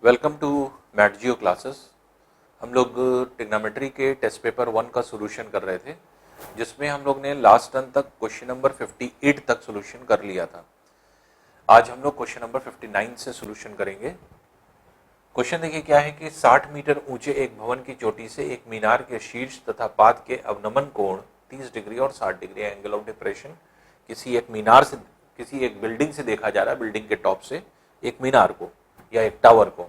Welcome to Math Geo classes. हम लोग trigonometry के टेस्ट पेपर 1 का सोल्यूशन कर रहे थे, जिसमें हम लोग ने लास्ट टर्म तक क्वेश्चन नंबर 58 तक सोल्यूशन कर लिया था। आज हम लोग क्वेश्चन नंबर 59 से सोल्यूशन करेंगे। क्वेश्चन देखिए क्या है कि 60 मीटर ऊंचे एक भवन की चोटी से एक मीनार के शीर्ष तथा पाद के अवनमन कोण 30 डिग्री और 60 डिग्री एंगल ऑफ डिप्रेशन किसी एक मीनार से, किसी एक बिल्डिंग से देखा जा रहा है, बिल्डिंग के टॉप से एक मीनार को या एक टावर को।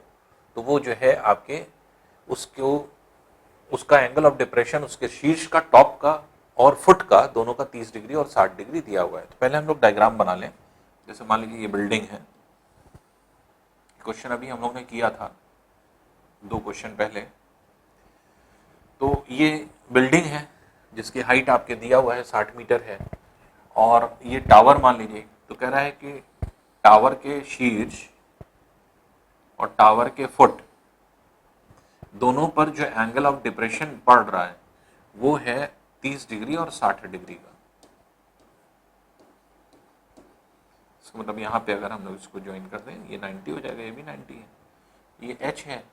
तो वो जो है आपके उसको उसका एंगल ऑफ डिप्रेशन उसके शीर्ष का, टॉप का और फुट का, दोनों का 30 डिग्री और 60 डिग्री दिया हुआ है। तो पहले हम लोग डायग्राम बना लें। जैसे मान लीजिए ये बिल्डिंग है। क्वेश्चन अभी हम लोग ने किया था 2 क्वेश्चन पहले। तो ये बिल्डिंग है जिसकी हाइट आपके दिया हुआ है 60 मीटर है, और ये टावर मान लीजिए। तो कह रहा है कि टावर के शीर्ष और टावर के फुट दोनों पर जो एंगल ऑफ डिप्रेशन पड़ रहा है वो है 30 डिग्री और 60 डिग्री का। इसका मतलब यहाँ पे अगर हम लोग इसको ज्वाइन कर दें, ये 90 हो जाएगा, ये भी 90 है, ये h है,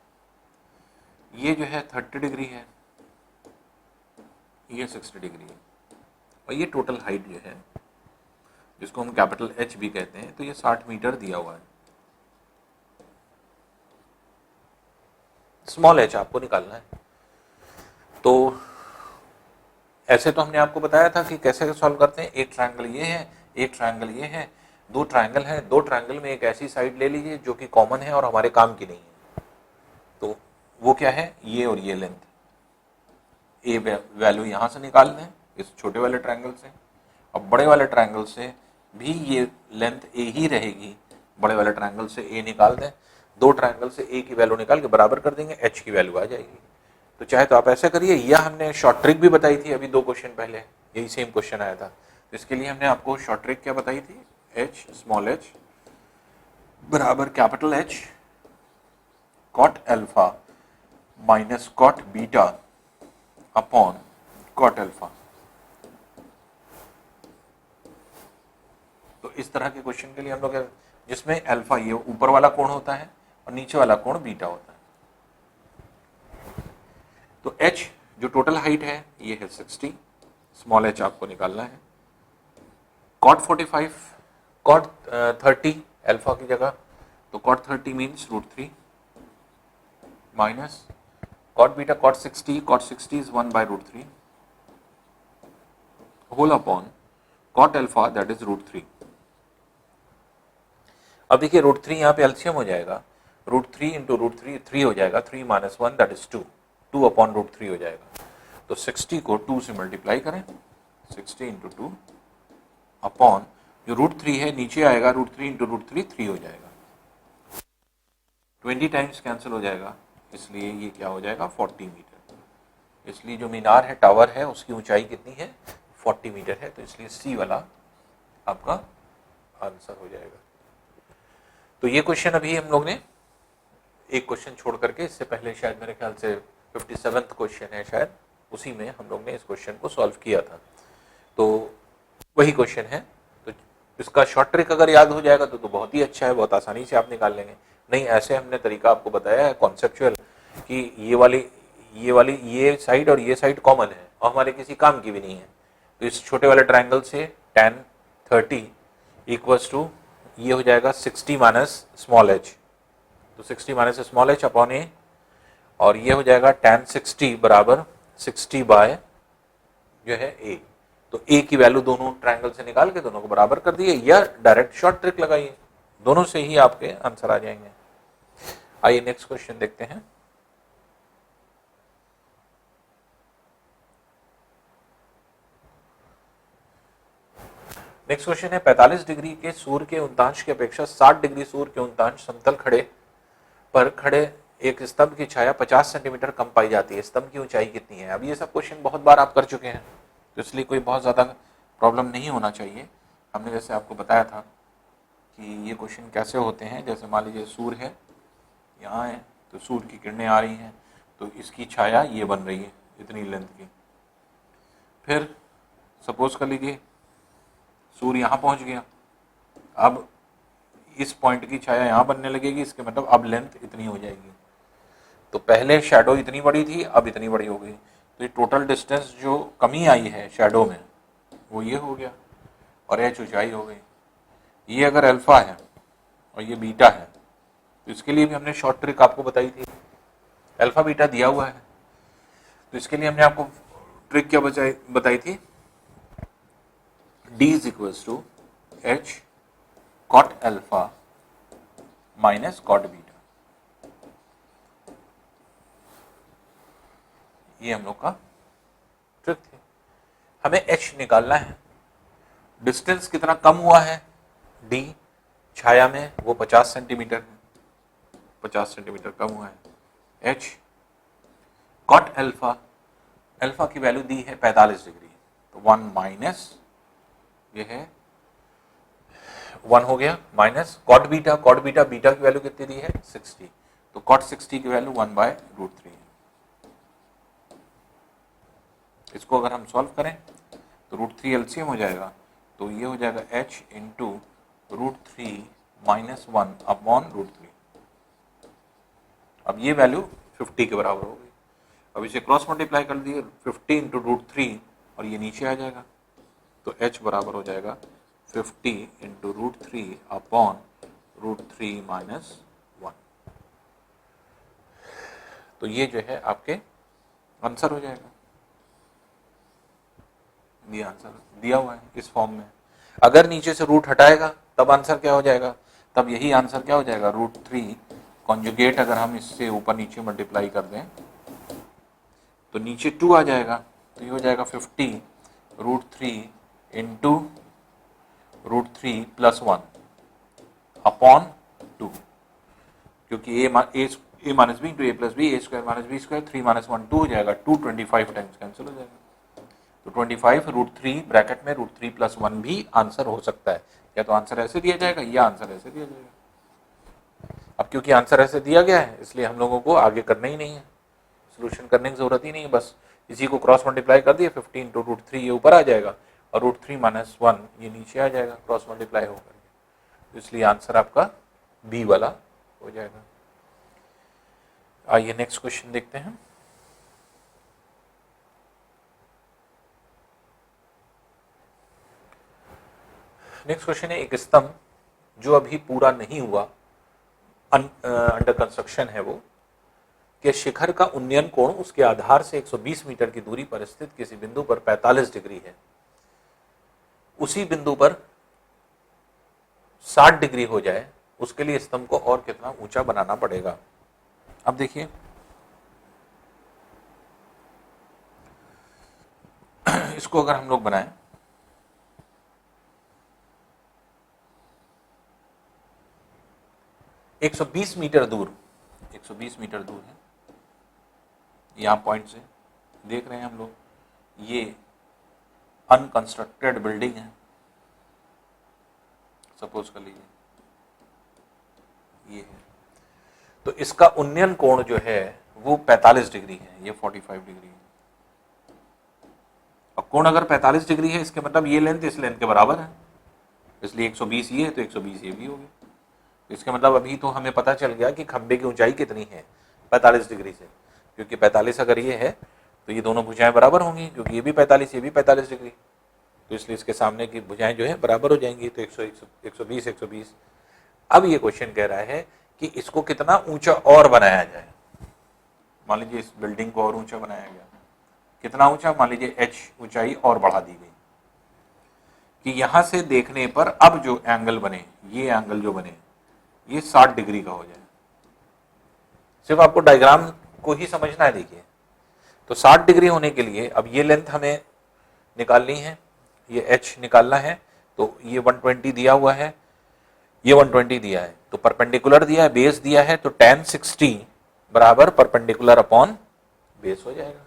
ये जो है 30 डिग्री है, ये 60 डिग्री है, और ये टोटल हाइट जो है जिसको हम कैपिटल H भी कहते हैं, तो ये 60 मीटर दिया हुआ है। स्मॉल h आपको निकालना है। तो ऐसे तो हमने आपको बताया था कि कैसे सॉल्व करते हैं। एक ट्रायंगल ये है, एक ट्रायंगल ये है, 2 ट्रायंगल है। 2 ट्रायंगल में एक ऐसी साइड ले लीजिए जो कि कॉमन है और हमारे काम की नहीं है। तो वो क्या है, ये और ये लेंथ। ए वैल्यू यहां से निकाल लें इस छोटे वाले ट्रायंगल से, और बड़े वाले ट्रायंगल से भी ये लेंथ ए ही रहेगी। बड़े वाले ट्रायंगल से ए निकाल दें, 2 ट्रायंगल से ए की वैल्यू निकाल के बराबर कर देंगे, एच की वैल्यू आ जाएगी। तो चाहे तो आप ऐसा करिए, या हमने शॉर्ट ट्रिक भी बताई थी अभी 2 क्वेश्चन पहले, यही सेम क्वेश्चन आया था। तो इसके लिए हमने आपको शॉर्ट ट्रिक क्या बताई थी, एच स्मॉल एच बराबर capital H cot alpha minus cot beta upon cot alpha. तो इस तरह के क्वेश्चन के लिए हम लोग जिसमें अल्फा ये ऊपर वाला कोण होता है और नीचे वाला कोण बीटा होता है। तो h जो टोटल हाइट है ये है 60, स्मॉल h आपको निकालना है। cot 45, cot 30 अल्फा की जगह, तो cot 30 means √3 minus cot beta cot 60 is 1/√3 whole upon cot alpha that is √3। अब देखिए √3 यहाँ पे एलसीएम हो जाएगा, √3 इंटू √3 3 हो जाएगा, 3 माइनस 1 दैट इज 2, 2 अपॉन √3 हो जाएगा। तो 60 को 2 से मल्टीप्लाई करें, 60 इंटू 2 अपॉन जो √3 है नीचे आएगा, √3 इंटू √3 3 हो जाएगा, 20 टाइम्स कैंसिल हो जाएगा, इसलिए ये क्या हो जाएगा 40 मीटर। इसलिए जो मीनार है, टावर है, उसकी ऊंचाई कितनी है 40 मीटर है। तो इसलिए सी वाला आपका आंसर हो जाएगा। तो ये क्वेश्चन अभी हम लोग ने एक क्वेश्चन छोड़ करके, इससे पहले शायद मेरे ख्याल से 57वां क्वेश्चन है शायद, उसी में हम लोग ने इस क्वेश्चन को सॉल्व किया था। तो वही क्वेश्चन है। तो इसका शॉर्ट ट्रिक अगर याद हो जाएगा तो बहुत ही अच्छा है, बहुत आसानी से आप निकाल लेंगे। नहीं, ऐसे हमने तरीका आपको बताया है कॉन्सेप्चुअल कि ये साइड और ये साइड कॉमन है और हमारे किसी काम की भी नहीं है। तो इस छोटे वाले ट्राइंगल से tan 30 इक्वल्स टू ये हो जाएगा 60 माइनस स्मॉल h, तो 60 माइनस स्मॉल h अपॉन ए, और ये हो जाएगा tan 60 बराबर 60 बाय जो है a। तो a की वैल्यू दोनों ट्रायंगल से निकाल के दोनों को बराबर कर दिए, या डायरेक्ट शॉर्ट ट्रिक लगाइए, दोनों से ही आपके आंसर आ जाएंगे। आइए नेक्स्ट क्वेश्चन देखते हैं। नेक्स्ट क्वेश्चन है 45 डिग्री के सूर्य के उन्तांश की अपेक्षा 60 डिग्री सूर्य के उन्तांश समतल खड़े एक स्तंभ की छाया 50 सेंटीमीटर कम पाई जाती है। स्तंभ की ऊंचाई कितनी है? अब ये सब क्वेश्चन बहुत बार आप कर चुके हैं, तो इसलिए कोई बहुत ज्यादा प्रॉब्लम नहीं होना चाहिए। हमने जैसे आपको बताया था कि ये क्वेश्चन कैसे होते हैं। जैसे मान लीजिए सूर्य है, यहाँ है, तो सूर्य की किरणें आ रही हैं, तो इसकी छाया ये बन रही है इतनी लेंथ की। फिर सपोज कर लीजिए सूर्य यहाँ पहुँच गया, अब इस पॉइंट की छाया यहाँ बनने लगेगी, इसके मतलब अब लेंथ इतनी हो जाएगी। तो पहले शैडो इतनी बड़ी थी, अब इतनी बड़ी हो गई, तो ये टोटल डिस्टेंस जो कमी आई है शैडो में वो ये हो गया, और एच ऊंचाई हो गई। ये अगर अल्फा है और ये बीटा है, तो इसके लिए भी हमने शॉर्ट ट्रिक आपको बताई थी। अल्फा बीटा दिया हुआ है, तो इसके लिए हमने आपको ट्रिक क्या बताई थी, D is equals to H cot alpha minus cot beta. ये हम लोग का ट्रिक थी। हमें एच निकालना है, डिस्टेंस कितना कम हुआ है डी छाया में, वो 50 सेंटीमीटर है, 50 सेंटीमीटर कम हुआ है। एच कॉट अल्फा, अल्फा की वैल्यू दी है 45 डिग्री, तो 1 माइनस ये है 1 हो गया, minus cot beta, cot beta beta की वैल्यू कितनी दी है 60, तो कॉट 60 की वैल्यू 1/√3 है। इसको अगर हम सॉल्व करें तो √3 एलसीएम हो जाएगा, तो ये हो जाएगा h इंटू √3 माइनस 1 अपॉन √3। अब ये वैल्यू 50 के बराबर हो गई। अब इसे क्रॉस मल्टीप्लाई कर दिए, 50 इंटू √3 और ये नीचे आ जाएगा, तो h बराबर हो जाएगा 50 इंटू √3 अपॉन √3 माइनस 1। तो ये जो है आपके आंसर हो जाएगा। ये आंसर दिया हुआ है इस फॉर्म में। अगर नीचे से रूट हटाएगा तब आंसर क्या हो जाएगा, तब यही आंसर क्या हो जाएगा, √3 कॉन्जुगेट अगर हम इससे ऊपर नीचे मल्टीप्लाई कर दें तो नीचे 2 आ जाएगा, तो ये हो जाएगा 50 √3 इंटू √3 प्लस 1 अपॉन 2, क्योंकि a minus B into A plus B, A square minus B square, 3 minus 1 2 हो जाएगा, 225 टाइम्स कैंसिल हो जाएगा, तो 25 √3 ब्रैकेट में √3 प्लस 1 भी आंसर हो सकता है। या तो आंसर ऐसे दिया जाएगा या आंसर ऐसे दिया जाएगा। अब क्योंकि आंसर ऐसे दिया गया है इसलिए हम लोगों को आगे करना ही नहीं है, सोल्यूशन करने की जरूरत ही नहीं है, बस इसी को क्रॉस मल्टीप्लाई कर दिए, 50 इंटू √3 ये ऊपर आ जाएगा और √3 माइनस 1 ये नीचे आ जाएगा क्रॉस मल्टीप्लाई होकर, तो इसलिए आंसर आपका बी वाला हो जाएगा। आइए नेक्स्ट क्वेश्चन देखते हैं। नेक्स्ट क्वेश्चन है, एक स्तंभ जो अभी पूरा नहीं हुआ, अंडर कंस्ट्रक्शन है वो, के शिखर का उन्नयन कोण उसके आधार से 120 मीटर की दूरी पर स्थित किसी बिंदु पर 45 डिग्री है, उसी बिंदु पर 60 डिग्री हो जाए, उसके लिए स्तंभ को और कितना ऊंचा बनाना पड़ेगा। अब देखिए इसको अगर हम लोग बनाएं, एक 120 मीटर दूर, 120 मीटर दूर है, यहां पॉइंट से देख रहे हैं हम लोग, ये अनकंस्ट्रक्टेड बिल्डिंग है, सपोज कर लीजिए ये है, तो इसका उन्नयन कोण जो है वो 45 डिग्री है, ये 45 डिग्री है। अब कोण अगर 45 डिग्री है इसके मतलब ये लेंथ इस लेंथ के बराबर है, इसलिए 120 ये है तो 120 ये भी होगी। इसके मतलब अभी तो हमें पता चल गया कि खंबे की ऊंचाई कितनी है 45 डिग्री से, क्योंकि 45 अगर ये है तो ये दोनों भुजाएं बराबर होंगी, क्योंकि ये भी 45 ये भी 45 डिग्री, तो इसलिए इसके सामने की भुजाएं जो है बराबर हो जाएंगी, तो 120 120। अब ये क्वेश्चन कह रहा है कि इसको कितना ऊंचा और बनाया जाए। मान लीजिए इस बिल्डिंग को और ऊंचा बनाया गया, कितना ऊंचा, मान लीजिए h ऊंचाई और बढ़ा दी गई कि यहां से देखने पर अब जो एंगल बने, ये एंगल जो बने ये 60 डिग्री का हो जाए। सिर्फ आपको डायग्राम को ही समझना है। देखिए तो 60 डिग्री होने के लिए अब ये लेंथ हमें निकालनी है, ये h निकालना है, तो ये 120 दिया हुआ है, ये 120 दिया है, तो परपेंडिकुलर दिया है, बेस दिया है, तो tan 60 बराबर परपेंडिकुलर अपॉन बेस हो जाएगा।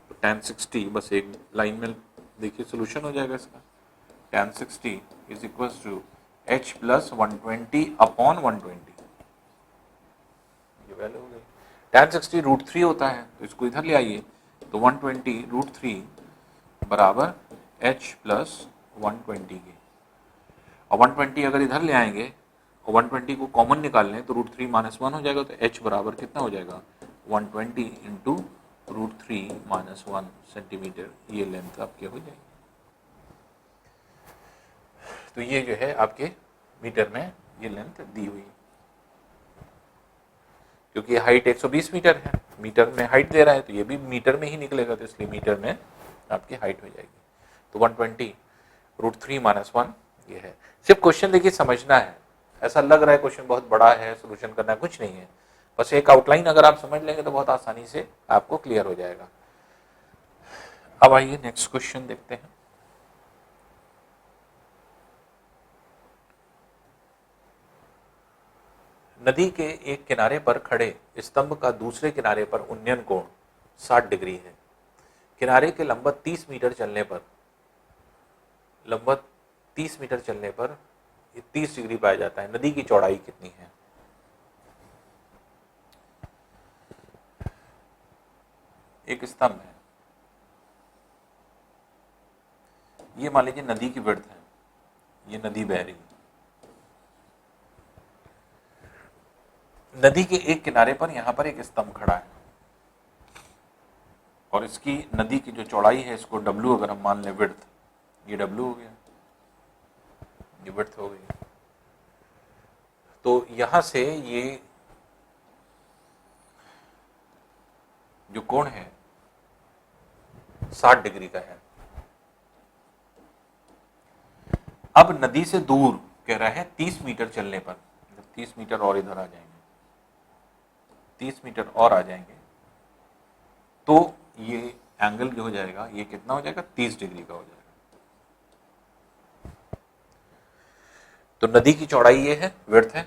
तो tan 60 बस एक लाइन में देखिए सोल्यूशन हो जाएगा इसका, tan 60 is equals to h plus 120 upon 120, ये वैल्यू हो गई। tan 60 √3 होता है, तो इसको इधर ले आइए, तो 120 √3 बराबर h प्लस 120 के, और 120 अगर इधर ले आएंगे और 120 को कॉमन निकाल लें तो √3 - 1 हो जाएगा, तो h बराबर कितना हो जाएगा 120 इंटू √3 - 1 सेंटीमीटर, ये लेंथ आपके हो जाएगी। तो ये जो है आपके मीटर में ये लेंथ दी हुई है, क्योंकि हाइट 120 मीटर है, मीटर में हाइट दे रहा है तो ये भी मीटर में ही निकलेगा, तो इसलिए मीटर में आपकी हाइट हो जाएगी। तो 120 √3 - 1 ये है। सिर्फ क्वेश्चन देखिए समझना है, ऐसा लग रहा है क्वेश्चन बहुत बड़ा है, सोल्यूशन करना है, कुछ नहीं है, बस एक आउटलाइन अगर आप समझ लेंगे तो बहुत आसानी से आपको क्लियर हो जाएगा। अब आइए नेक्स्ट क्वेश्चन देखते हैं। नदी के एक किनारे पर खड़े स्तंभ का दूसरे किनारे पर उन्नयन कोण 60 डिग्री है। किनारे के लंबवत 30 मीटर चलने पर ये 30 डिग्री पाया जाता है। नदी की चौड़ाई कितनी है? एक स्तंभ है, ये मान लीजिए नदी की विड्थ है, ये नदी बह रही है। नदी के एक किनारे पर यहां पर एक स्तंभ खड़ा है और इसकी नदी की जो चौड़ाई है, इसको W अगर हम मान लें विड्थ, ये W हो गया, ये विड्थ हो गई। तो यहां से ये जो कोण है 60 डिग्री का है। अब नदी से दूर कह रहा है 30 मीटर चलने पर, 30 मीटर और इधर आ जाएंगे, 30 मीटर और आ जाएंगे तो ये एंगल जो हो जाएगा ये कितना हो जाएगा 30 डिग्री का हो जाएगा। तो नदी की चौड़ाई ये है, विड्थ है,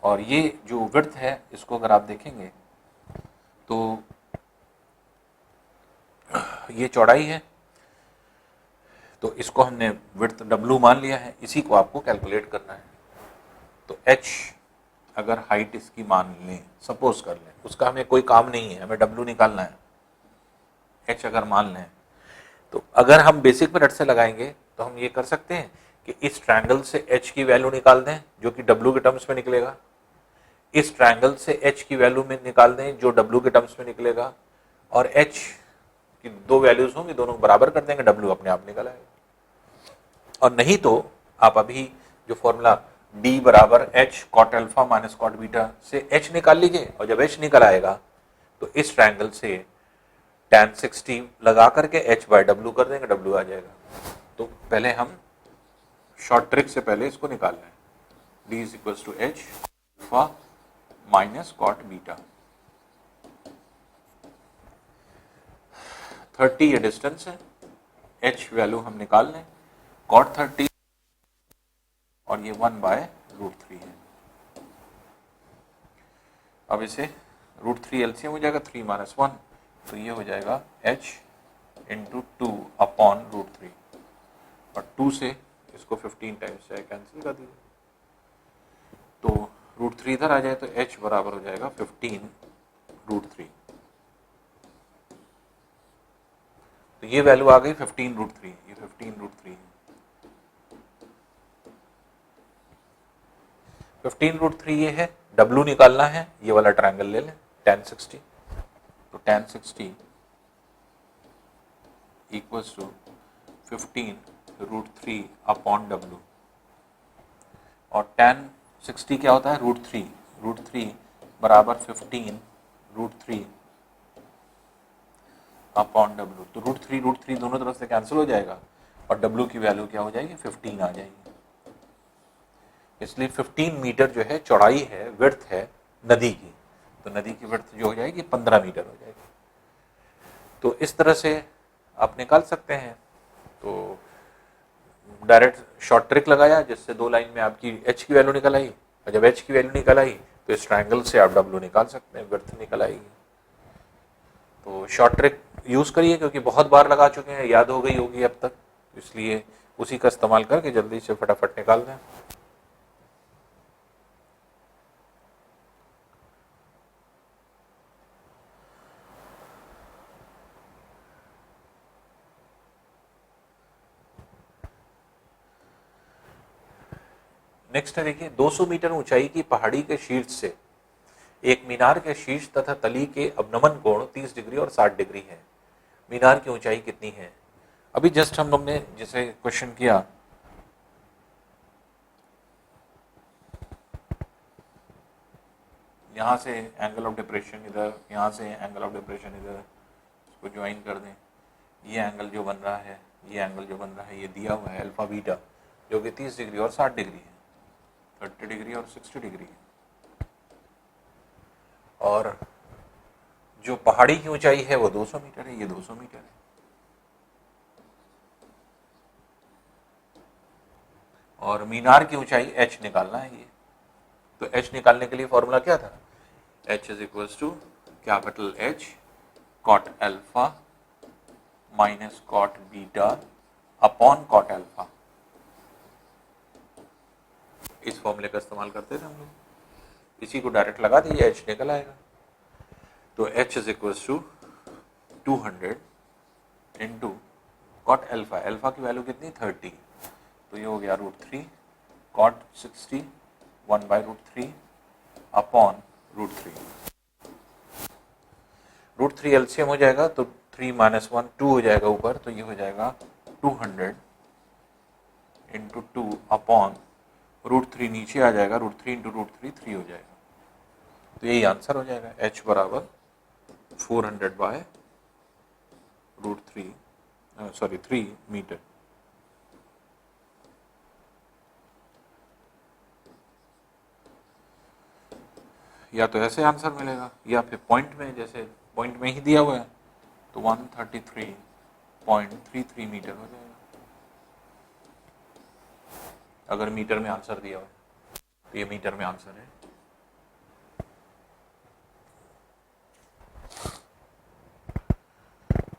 और ये जो विड्थ है इसको अगर आप देखेंगे तो ये चौड़ाई है, तो इसको हमने विड्थ W मान लिया है, इसी को आपको कैलकुलेट करना है। तो h अगर हाइट इसकी मान लें, सपोज कर लें, उसका हमें कोई काम नहीं है, हमें W निकालना है, h अगर मान लें, तो अगर हम बेसिक मेथड से लगाएंगे तो हम ये कर सकते हैं कि इस ट्रायंगल से h की वैल्यू निकाल दें जो कि W के टर्म्स में निकलेगा, इस ट्रायंगल से h की वैल्यू में निकाल दें जो W के टर्म्स में निकलेगा, और h की दो वैल्यूज होंगी, दोनों बराबर कर देंगे, W अपने आप निकल आएगा। और नहीं तो आप अभी जो फॉर्मूला D बराबर h cot alpha minus cot beta से h निकाल लीजिए, और जब h निकल आएगा तो इस ट्रायंगल से tan 60 लगा करके h बाय W कर देंगे, W आ जाएगा। तो पहले हम शॉर्ट ट्रिक से पहले इसको निकाल लें, D is equal to h alpha minus cot beta. 30 ये डिस्टेंस है, h वैल्यू हम निकाल लें, cot 30 और ये 1/√3 है। अब इसे √3 एलसीएम हो जाएगा, 3 - 1, तो ये हो जाएगा h इंटू 2 अपॉन √3, और 2 से इसको 15 टाइम्स से कैंसिल कर दीजिए, तो √3 इधर आ जाए तो h बराबर हो जाएगा 15√3। तो ये वैल्यू आ गई 15√3, ये 15√3 है। 15√3 ये है, W निकालना है, ये वाला ट्रायंगल ले लें tan 60, तो tan 60 equals to 15√3 upon W, और tan 60 क्या होता है √3 बराबर 15√3 अपॉन W, तो √3 दोनों तरफ से कैंसिल हो जाएगा और W की वैल्यू क्या हो जाएगी 15 आ जाएगी। इसलिए 15 मीटर जो है चौड़ाई है, विड्थ है नदी की, तो नदी की विड्थ जो हो जाएगी 15 मीटर हो जाएगी। तो इस तरह से आप निकाल सकते हैं। तो डायरेक्ट शॉर्ट ट्रिक लगाया जिससे 2 लाइन में आपकी h की वैल्यू निकल आई, और जब h की वैल्यू निकल आई तो इस ट्रायंगल से आप W निकाल सकते हैं, विड्थ निकल आएगी। तो शॉर्ट ट्रिक यूज करिए, क्योंकि बहुत बार लगा चुके हैं, याद हो गई होगी अब तक, इसलिए उसी का इस्तेमाल करके जल्दी से फटाफट निकाल दें। नेक्स्ट है देखिए 200 मीटर ऊंचाई की पहाड़ी के शीर्ष से एक मीनार के शीर्ष तथा तली के अवनमन कोण 30 डिग्री और 60 डिग्री है। मीनार की ऊंचाई कितनी है? अभी जस्ट हम लोग ने जैसे क्वेश्चन किया, यहां से एंगल ऑफ डिप्रेशन इधर, यहां से एंगल ऑफ डिप्रेशन इधर, इसको ज्वाइन कर दें, ये एंगल जो बन रहा है, ये एंगल जो बन रहा है, ये दिया हुआ है अल्फा बीटा, जो कि 30 डिग्री और 60 डिग्री है, 30 डिग्री और 60 डिग्री है। और जो पहाड़ी की ऊंचाई है वो 200 मीटर है, ये 200 मीटर है। और मीनार की ऊंचाई h निकालना है ये। तो h निकालने के लिए फॉर्मूला क्या था? h is equals to capital H cot alpha minus cot beta upon cot alpha. इस फॉर्मूले का इस्तेमाल करते थे हम लोग, इसी को डायरेक्ट लगा दीजिए, h निकल आएगा। तो h is equals to 200 into cot alpha, alpha की वैल्यू कितनी 30, तो ये हो गया √3 कॉट 60 1/√3 अपॉन √3। √3 एलसीएम हो जाएगा तो 3 - 1 2 हो जाएगा ऊपर, तो ये हो जाएगा 200 इंटू 2 अपॉन √3 नीचे आ जाएगा, √3 इंटू √3 3 हो जाएगा। तो यही आंसर हो जाएगा, h बराबर 400/√3 मीटर। या तो ऐसे आंसर मिलेगा, या फिर पॉइंट में, जैसे पॉइंट में ही दिया हुआ है तो 133.33 मीटर हो जाएगा, अगर मीटर में आंसर दिया हुआ है तो ये मीटर में आंसर है।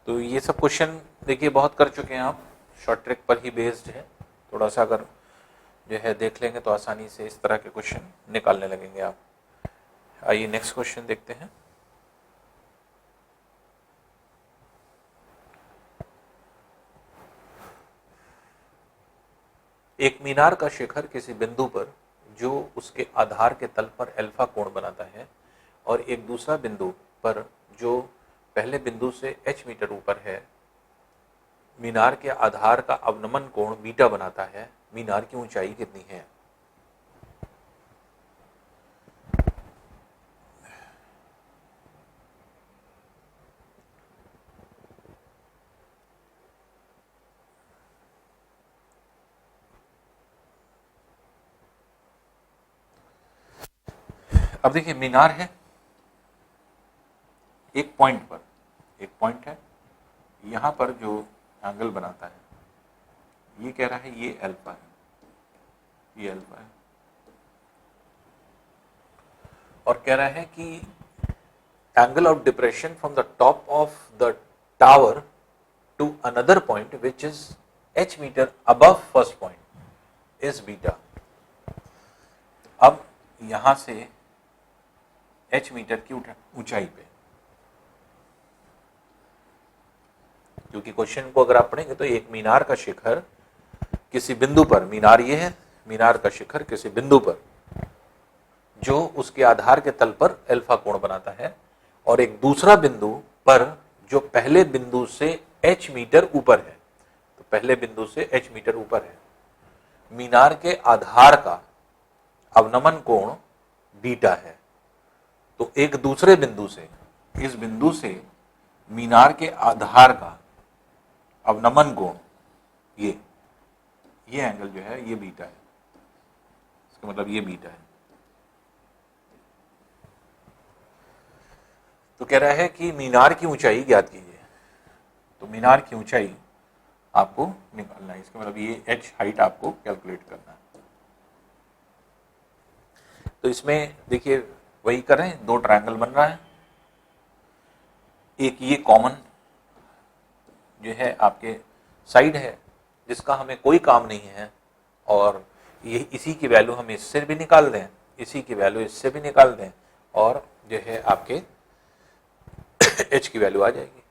तो ये सब क्वेश्चन देखिए बहुत कर चुके हैं आप, शॉर्ट ट्रिक पर ही बेस्ड है। थोड़ा सा अगर जो है देख लेंगे तो आसानी से इस तरह के क्वेश्चन निकालने लगेंगे आप। आइए नेक्स्ट क्वेश्चन देखते हैं। एक मीनार का शिखर किसी बिंदु पर जो उसके आधार के तल पर अल्फा कोण बनाता है और एक दूसरा बिंदु पर जो पहले बिंदु से h मीटर ऊपर है, मीनार के आधार का अवनमन कोण बीटा बनाता है। मीनार की ऊंचाई कितनी है? अब देखिए मीनार है एक पॉइंट पर, एक पॉइंट है, यहां पर जो एंगल बनाता है ये कह रहा है ये अल्फा है, ये अल्फा है, और कह रहा है कि angle of depression from the top of the tower to another point which is h meter above first point is beta. अब यहां से h मीटर की ऊंचाई पे, क्योंकि क्वेश्चन को अगर आप पढ़ेंगे तो एक मीनार का शिखर किसी बिंदु पर, मीनार ये है, मीनार का शिखर किसी बिंदु पर जो उसके आधार के तल पर अल्फा कोण बनाता है और एक दूसरा बिंदु पर जो पहले बिंदु से h मीटर ऊपर है, तो पहले बिंदु से h मीटर ऊपर है, मीनार के आधार का अवनमन कोण बीटा है। तो एक दूसरे बिंदु से, इस बिंदु से मीनार के आधार का अवनमन कोण ये एंगल जो है ये बीटा है, इसका मतलब ये बीटा है। तो कह रहा है कि मीनार की ऊंचाई ज्ञात कीजिए। तो मीनार की ऊंचाई आपको निकालना है, इसका मतलब ये h हाइट आपको कैलकुलेट करना है। तो इसमें देखिए वही कर रहे हैं, दो ट्रायंगल बन रहा है, एक ये कॉमन जो है आपके साइड है जिसका हमें कोई काम नहीं है, और ये इसी की वैल्यू हम इससे भी निकाल दें, इसी की वैल्यू इससे भी निकाल दें, और जो है आपके h की वैल्यू आ जाएगी।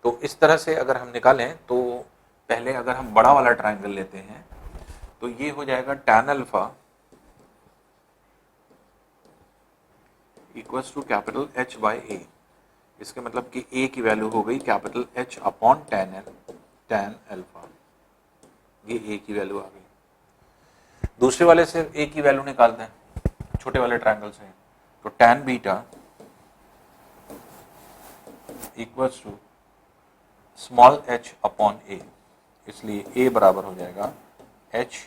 तो इस तरह से अगर हम निकालें तो पहले अगर हम बड़ा वाला ट्रायंगल लेते हैं तो ये हो जाएगा tan alpha equals to capital H by a. इसके मतलब कि a की वैल्यू हो गई capital H upon tan alpha, ये a की वैल्यू आ गई। दूसरे वाले से a की वैल्यू निकालते हैं, छोटे वाले ट्रायंगल से, तो tan beta equals to small h upon a, इसलिए a बराबर हो जाएगा h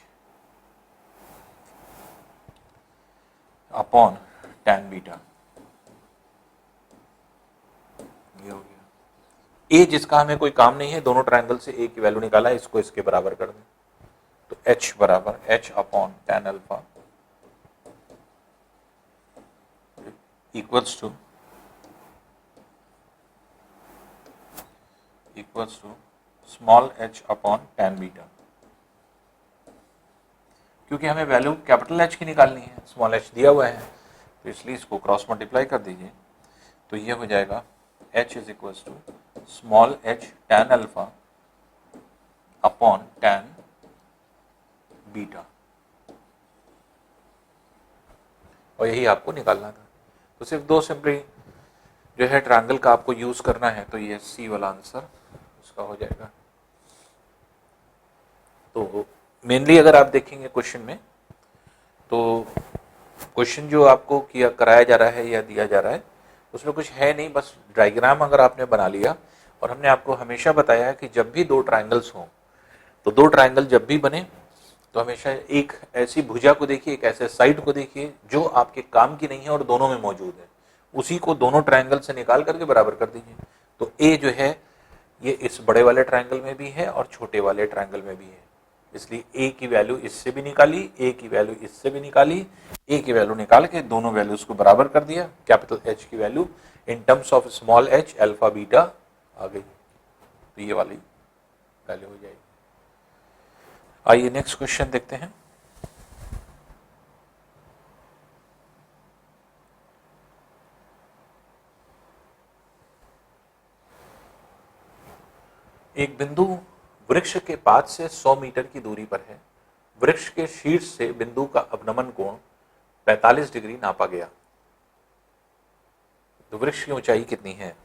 अपॉन tan बीटा। ये हो गया a, जिसका हमें कोई काम नहीं है, दोनों ट्रायंगल से a की वैल्यू निकाला है, इसको इसके बराबर कर दें, तो h बराबर h upon tan alpha equals to small h upon tan beta. क्योंकि हमें वैल्यू कैपिटल H की निकालनी है, स्मॉल h दिया हुआ है, तो इसलिए इसको क्रॉस मल्टीप्लाई कर दीजिए, तो ये हो जाएगा h is equals to small h tan alpha upon tan beta, और यही आपको निकालना था। तो सिर्फ दो सिंपली जो है ट्रायंगल का आपको यूज करना है, तो ये सी वाला आंसर उसका हो जाएगा। तो मेनली अगर आप देखेंगे क्वेश्चन में, तो क्वेश्चन जो आपको किया कराया जा रहा है या दिया जा रहा है, उसमें कुछ है नहीं, बस डायग्राम अगर आपने बना लिया, और हमने आपको हमेशा बताया है कि जब भी दो ट्रायंगल्स हों, तो दो ट्रायंगल जब भी बने तो हमेशा एक ऐसी भुजा को देखिए, एक ऐसे साइड को देखिए जो आपके काम की नहीं है और दोनों में मौजूद है, उसी को दोनों ट्रायंगल से निकाल करके बराबर कर दीजिए। तो ए जो है ये इस बड़े वाले ट्रायंगल में भी है और छोटे वाले ट्रायंगल में भी है, इसलिए ए की वैल्यू इससे भी निकाली, ए की वैल्यू इससे भी निकाली, ए की वैल्यू निकाल के दोनों वैल्यूज को बराबर कर दिया, कैपिटल एच की value in terms of small h alpha beta आ गई, तो ये वाली वैल्यू हो जाएगी। आइए नेक्स्ट क्वेश्चन देखते हैं। एक बिंदु वृक्ष के पात से 100 मीटर की दूरी पर है। वृक्ष के शीर्ष से बिंदु का अवनमन कोण 45 डिग्री नापा गया। तो वृक्ष की ऊंचाई कितनी है?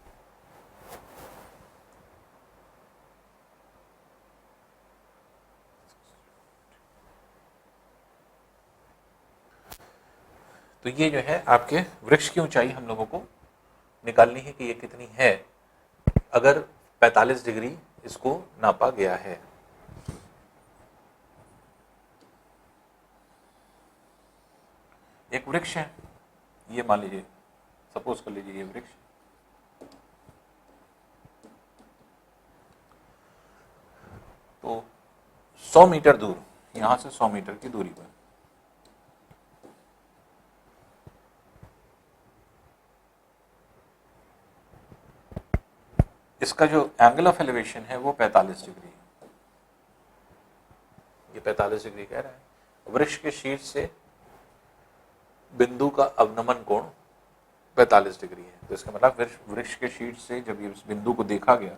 तो ये जो है आपके वृक्ष की ऊंचाई हम लोगों को निकालनी है कि ये कितनी है, अगर 45 डिग्री इसको नापा गया है। एक वृक्ष है, ये मान लीजिए, सपोज कर लीजिए ये वृक्ष, तो 100 मीटर दूर, यहां से 100 मीटर की दूरी पर इसका जो एंगल ऑफ एलिवेशन है वो 45 डिग्री है। ये 45 डिग्री कह रहा है। वृक्ष के शीर्ष से बिंदु का अवनमन कोण 45 डिग्री है, तो इसका मतलब वृक्ष के शीर्ष से जब ये बिंदु को देखा गया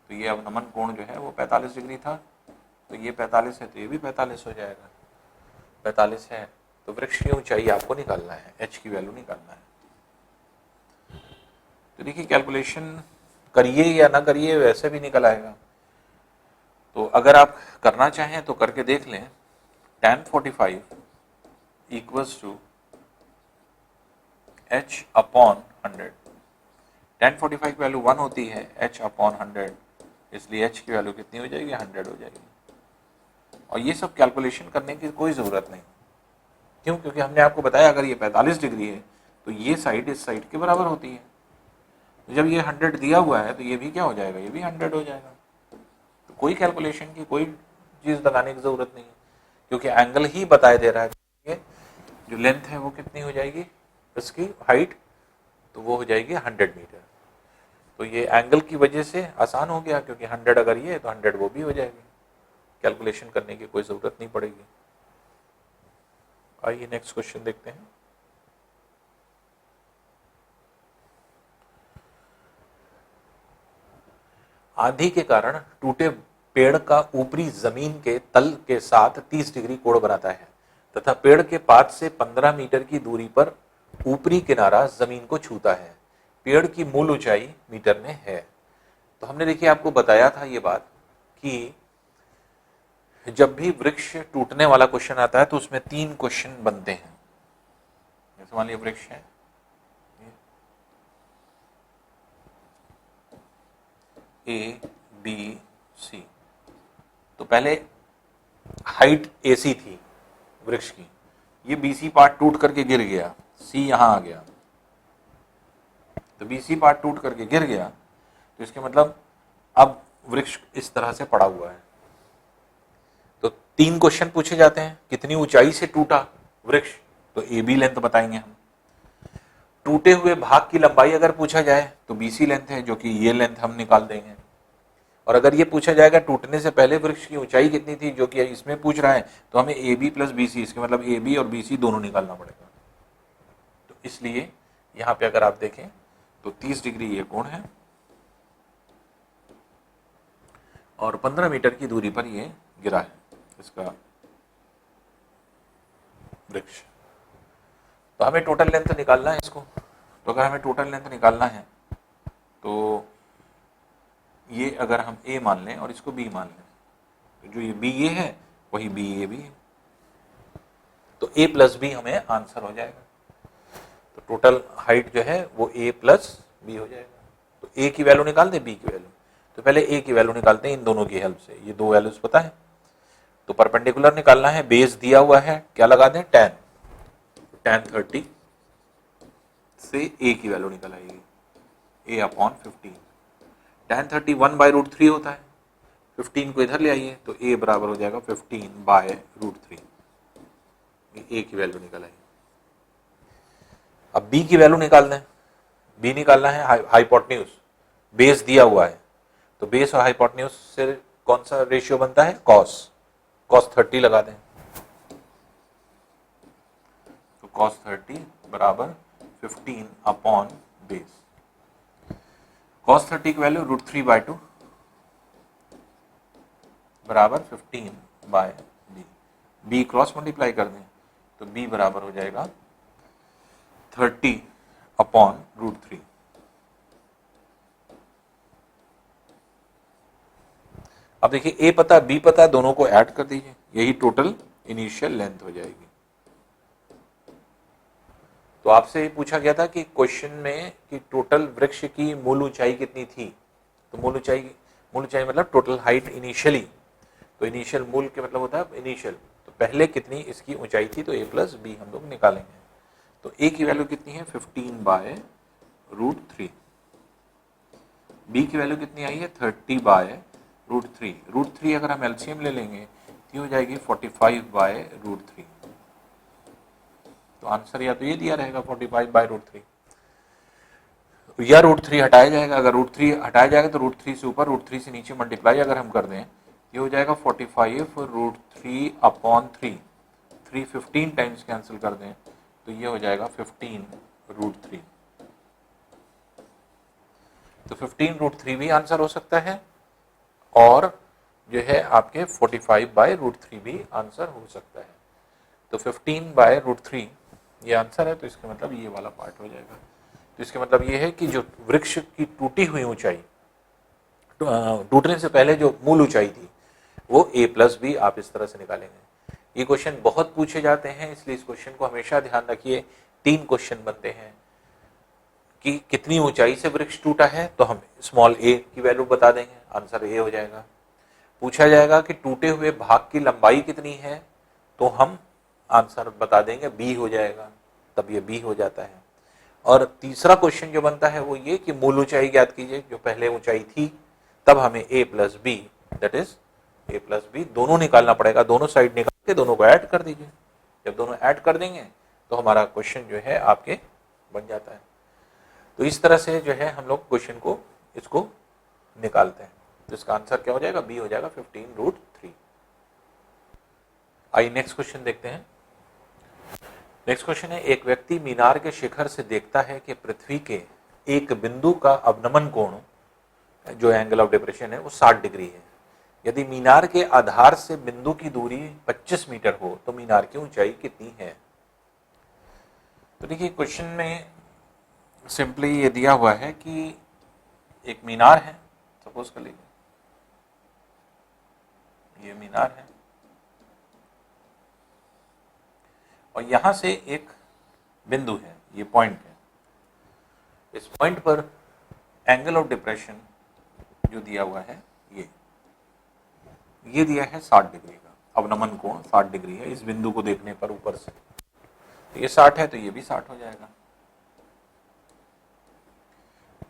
तो ये अवनमन कोण जो है वो 45 डिग्री था, तो ये 45 है तो ये भी 45 हो जाएगा। 45 है तो वृक्ष की ऊंचाई आपको निकालना है, एच की वैल्यू निकालना है। तो देखिए कैलकुलेशन करिए या ना करिए वैसे भी निकल आएगा, तो अगर आप करना चाहें तो करके देख लें। tan 45 equals to h upon 100। tan 45 की वैल्यू 1 होती है, h अपॉन 100, इसलिए h की वैल्यू कितनी हो जाएगी? 100 हो जाएगी। और ये सब कैलकुलेशन करने की कोई ज़रूरत नहीं, क्यों? क्योंकि हमने आपको बताया अगर ये 45 डिग्री है तो ये साइड इस साइड के बराबर होती है, तो जब ये 100 दिया हुआ है तो ये भी क्या हो जाएगा? ये भी 100 हो जाएगा। तो कोई कैलकुलेशन की कोई चीज़ लगाने की ज़रूरत नहीं है, क्योंकि एंगल ही बताया दे रहा है। जो लेंथ है वो कितनी हो जाएगी, इसकी हाइट, तो वो हो जाएगी 100 मीटर। तो ये एंगल की वजह से आसान हो गया, क्योंकि 100 अगर ये है तो 100 वो भी हो जाएगी, कैलकुलेशन करने की कोई ज़रूरत नहीं पड़ेगी। आइए नेक्स्ट क्वेश्चन देखते हैं। आंधी के कारण टूटे पेड़ का ऊपरी जमीन के तल के साथ 30 डिग्री कोण बनाता है तथा पेड़ के पात से 15 मीटर की दूरी पर ऊपरी किनारा जमीन को छूता है। पेड़ की मूल ऊंचाई मीटर में है। तो हमने देखिए आपको बताया था ये बात कि जब भी वृक्ष टूटने वाला क्वेश्चन आता है तो उसमें 3 क्वेश्चन बनते हैं। जैसे मान लीजिए वृक्ष है, ए बी सी, तो पहले हाइट AC थी वृक्ष की, ये BC पार्ट टूट करके गिर गया, C यहां आ गया, तो BC पार्ट टूट करके गिर गया, तो इसके मतलब अब वृक्ष इस तरह से पड़ा हुआ है। तो 3 क्वेश्चन पूछे जाते हैं, कितनी ऊंचाई से टूटा वृक्ष, तो AB लेंथ बताएंगे हम। टूटे हुए भाग की लंबाई अगर पूछा जाए तो BC लेंथ है, जो कि ये लेंथ हम निकाल देंगे। और अगर ये पूछा जाएगा टूटने से पहले वृक्ष की ऊंचाई कितनी थी, जो कि इसमें पूछ रहा है, तो हमें AB प्लस BC, इसके मतलब AB और BC दोनों निकालना पड़ेगा। तो इसलिए यहां पे अगर आप देखें तो 30 डिग्री ये कोण है और 15 मीटर की दूरी पर ये गिरा है इसका वृक्ष। तो हमें टोटल लेंथ निकालना है इसको। तो अगर हमें टोटल लेंथ निकालना है तो ये अगर हम A मान लें और इसको B मान लें, तो जो ये BA है वही BA भी है, तो A प्लस B हमें आंसर हो जाएगा। तो टोटल हाइट जो है वो A प्लस B हो जाएगा। तो A की वैल्यू निकाल दें, B की वैल्यू। तो पहले A की वैल्यू निकालते हैं इन दोनों की हेल्प से। ये 2 वैल्यूज पता है, तो परपेंडिकुलर निकालना है, बेस दिया हुआ है, क्या लगा दें, tan 30 से A की वैल्यू निकल आएगी, A अपॉन 15। tan 30 1/√3 होता है, 15 को इधर ले आइए तो A बराबर हो जाएगा 15/√3। A की वैल्यू निकल आई। अब B की वैल्यू निकाल दें। B निकालना है हाइपोटेन्यूज, बेस दिया हुआ है, तो बेस और हाइपोटेन्यूज से कौन सा रेशियो बनता है, cos 30 लगा दें। तो cos 30 बराबर 15 अपॉन बेस। cos 30 की वैल्यू √3/2 बराबर 15/b। b क्रॉस मल्टीप्लाई कर दें तो b बराबर हो जाएगा 30 अपॉन √3। अब देखिए A पता B पता, दोनों को ऐड कर दीजिए, यही टोटल इनिशियल लेंथ हो जाएगी। तो आपसे पूछा गया था कि क्वेश्चन में कि टोटल वृक्ष की मूल ऊंचाई कितनी थी, तो मूल ऊंचाई मतलब टोटल हाइट इनिशियली, तो इनिशियल मूल के मतलब होता है इनिशियल, तो पहले कितनी इसकी ऊंचाई थी, तो A प्लस B हम लोग निकालेंगे। तो A की वैल्यू कितनी है, 15/√3। B की वैल्यू कितनी आई है, 30/√3। √3 अगर हम एलसीएम ले लेंगे तो हो जाएगी 45/√3। तो आंसर या तो ये दिया रहेगा 45/√3 या √3 हटाया जाएगा। अगर √3 हटाया जाएगा तो √3 से ऊपर, √3 से नीचे मल्टीप्लाई अगर हम कर दें, ये हो जाएगा 45√3 अपॉन 3। 3 15 टाइम्स कैंसिल कर दें तो ये हो जाएगा 15√3। तो 15√3 भी आंसर हो सकता है और जो है आपके 45/√3 भी आंसर हो सकता है। तो 15/√3 ये आंसर है, तो इसका मतलब ये वाला पार्ट हो जाएगा। तो इसका मतलब ये है कि जो वृक्ष की टूटी हुई ऊंचाई, टूटने से पहले जो मूल ऊंचाई थी वो A प्लस B आप इस तरह से निकालेंगे। ये क्वेश्चन बहुत पूछे जाते हैं, इसलिए इस क्वेश्चन को हमेशा ध्यान रखिए। 3 क्वेश्चन बनते हैं कि कितनी ऊंचाई से वृक्ष टूटा है, तो हम स्मॉल a की वैल्यू बता देंगे, आंसर A हो जाएगा। पूछा जाएगा कि टूटे हुए भाग की लंबाई कितनी है, तो हम आंसर बता देंगे B हो जाएगा, तब ये B हो जाता है। और तीसरा क्वेश्चन जो बनता है वो ये कि मूल ऊंचाई ज्ञात कीजिए, जो पहले ऊंचाई थी, तब हमें A plus B that is A plus B दोनों निकालना पड़ेगा। दोनों साइड निकाल के दोनों को ऐड कर दीजिए। जब दोनों ऐड कर देंगे तो हमारा क्वेश्चन जो है आपके बन जाता है। तो इस तरह से जो है हम लोग क्वेश्चन को इसको निकालते हैं। तो इसका आंसर क्या हो जाएगा, B हो जाएगा 15√3। आइए नेक्स्ट क्वेश्चन देखते हैं। नेक्स्ट क्वेश्चन है, एक व्यक्ति मीनार के शिखर से देखता है कि पृथ्वी के एक बिंदु का अवनमन कोण जो एंगल ऑफ डिप्रेशन है वो 60 डिग्री है। यदि मीनार के आधार से बिंदु की दूरी 25 मीटर हो तो मीनार की ऊंचाई कितनी है। तो देखिए क्वेश्चन में सिंपली ये दिया हुआ है कि एक मीनार है, सपोज कर लीजिए ये मीनार है और यहां से एक बिंदु है, ये पॉइंट है। इस पॉइंट पर एंगल ऑफ डिप्रेशन जो दिया हुआ है ये दिया है 60 डिग्री का, अवनमन कोण 60 डिग्री है इस बिंदु को देखने पर ऊपर से। तो ये 60 है तो ये भी 60 हो जाएगा।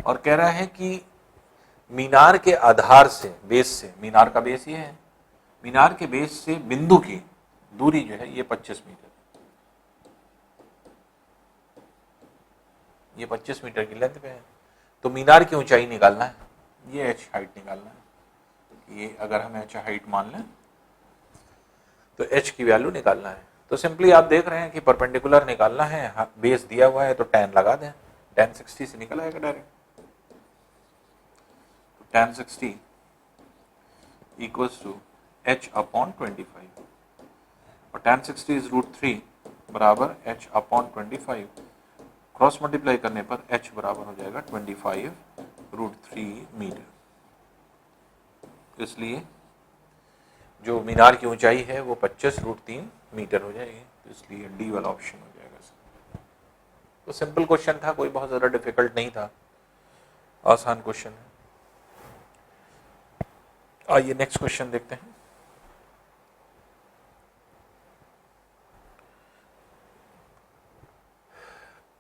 और कह रहा है कि मीनार के आधार से, बेस से, मीनार का बेस ये है, मीनार के बेस से बिंदु की दूरी जो है ये 25 मीटर, ये 25 मीटर की लेंथ पे है। तो मीनार की ऊंचाई निकालना है, ये h हाइट निकालना है। ये अगर हम h हाइट मान लें तो h की वैल्यू निकालना है। तो सिंपली आप देख रहे हैं कि परपेंडिकुलर निकालना है, बेस दिया हुआ है तो tan लगा दें, tan 60 से निकल आएगा direct. tan 60 equals to h upon 25 और tan 60 इज √3 बराबर h अपॉन 25, क्रॉस मल्टीप्लाई करने पर h बराबर हो जाएगा 25 √3 मीटर। इसलिए जो मीनार की ऊंचाई है वो 25 √3 मीटर हो जाएगी। तो इसलिए डी वाला ऑप्शन हो जाएगा। तो सिंपल क्वेश्चन था, कोई बहुत ज्यादा डिफिकल्ट नहीं था, आसान क्वेश्चन है। आइए नेक्स्ट क्वेश्चन देखते हैं।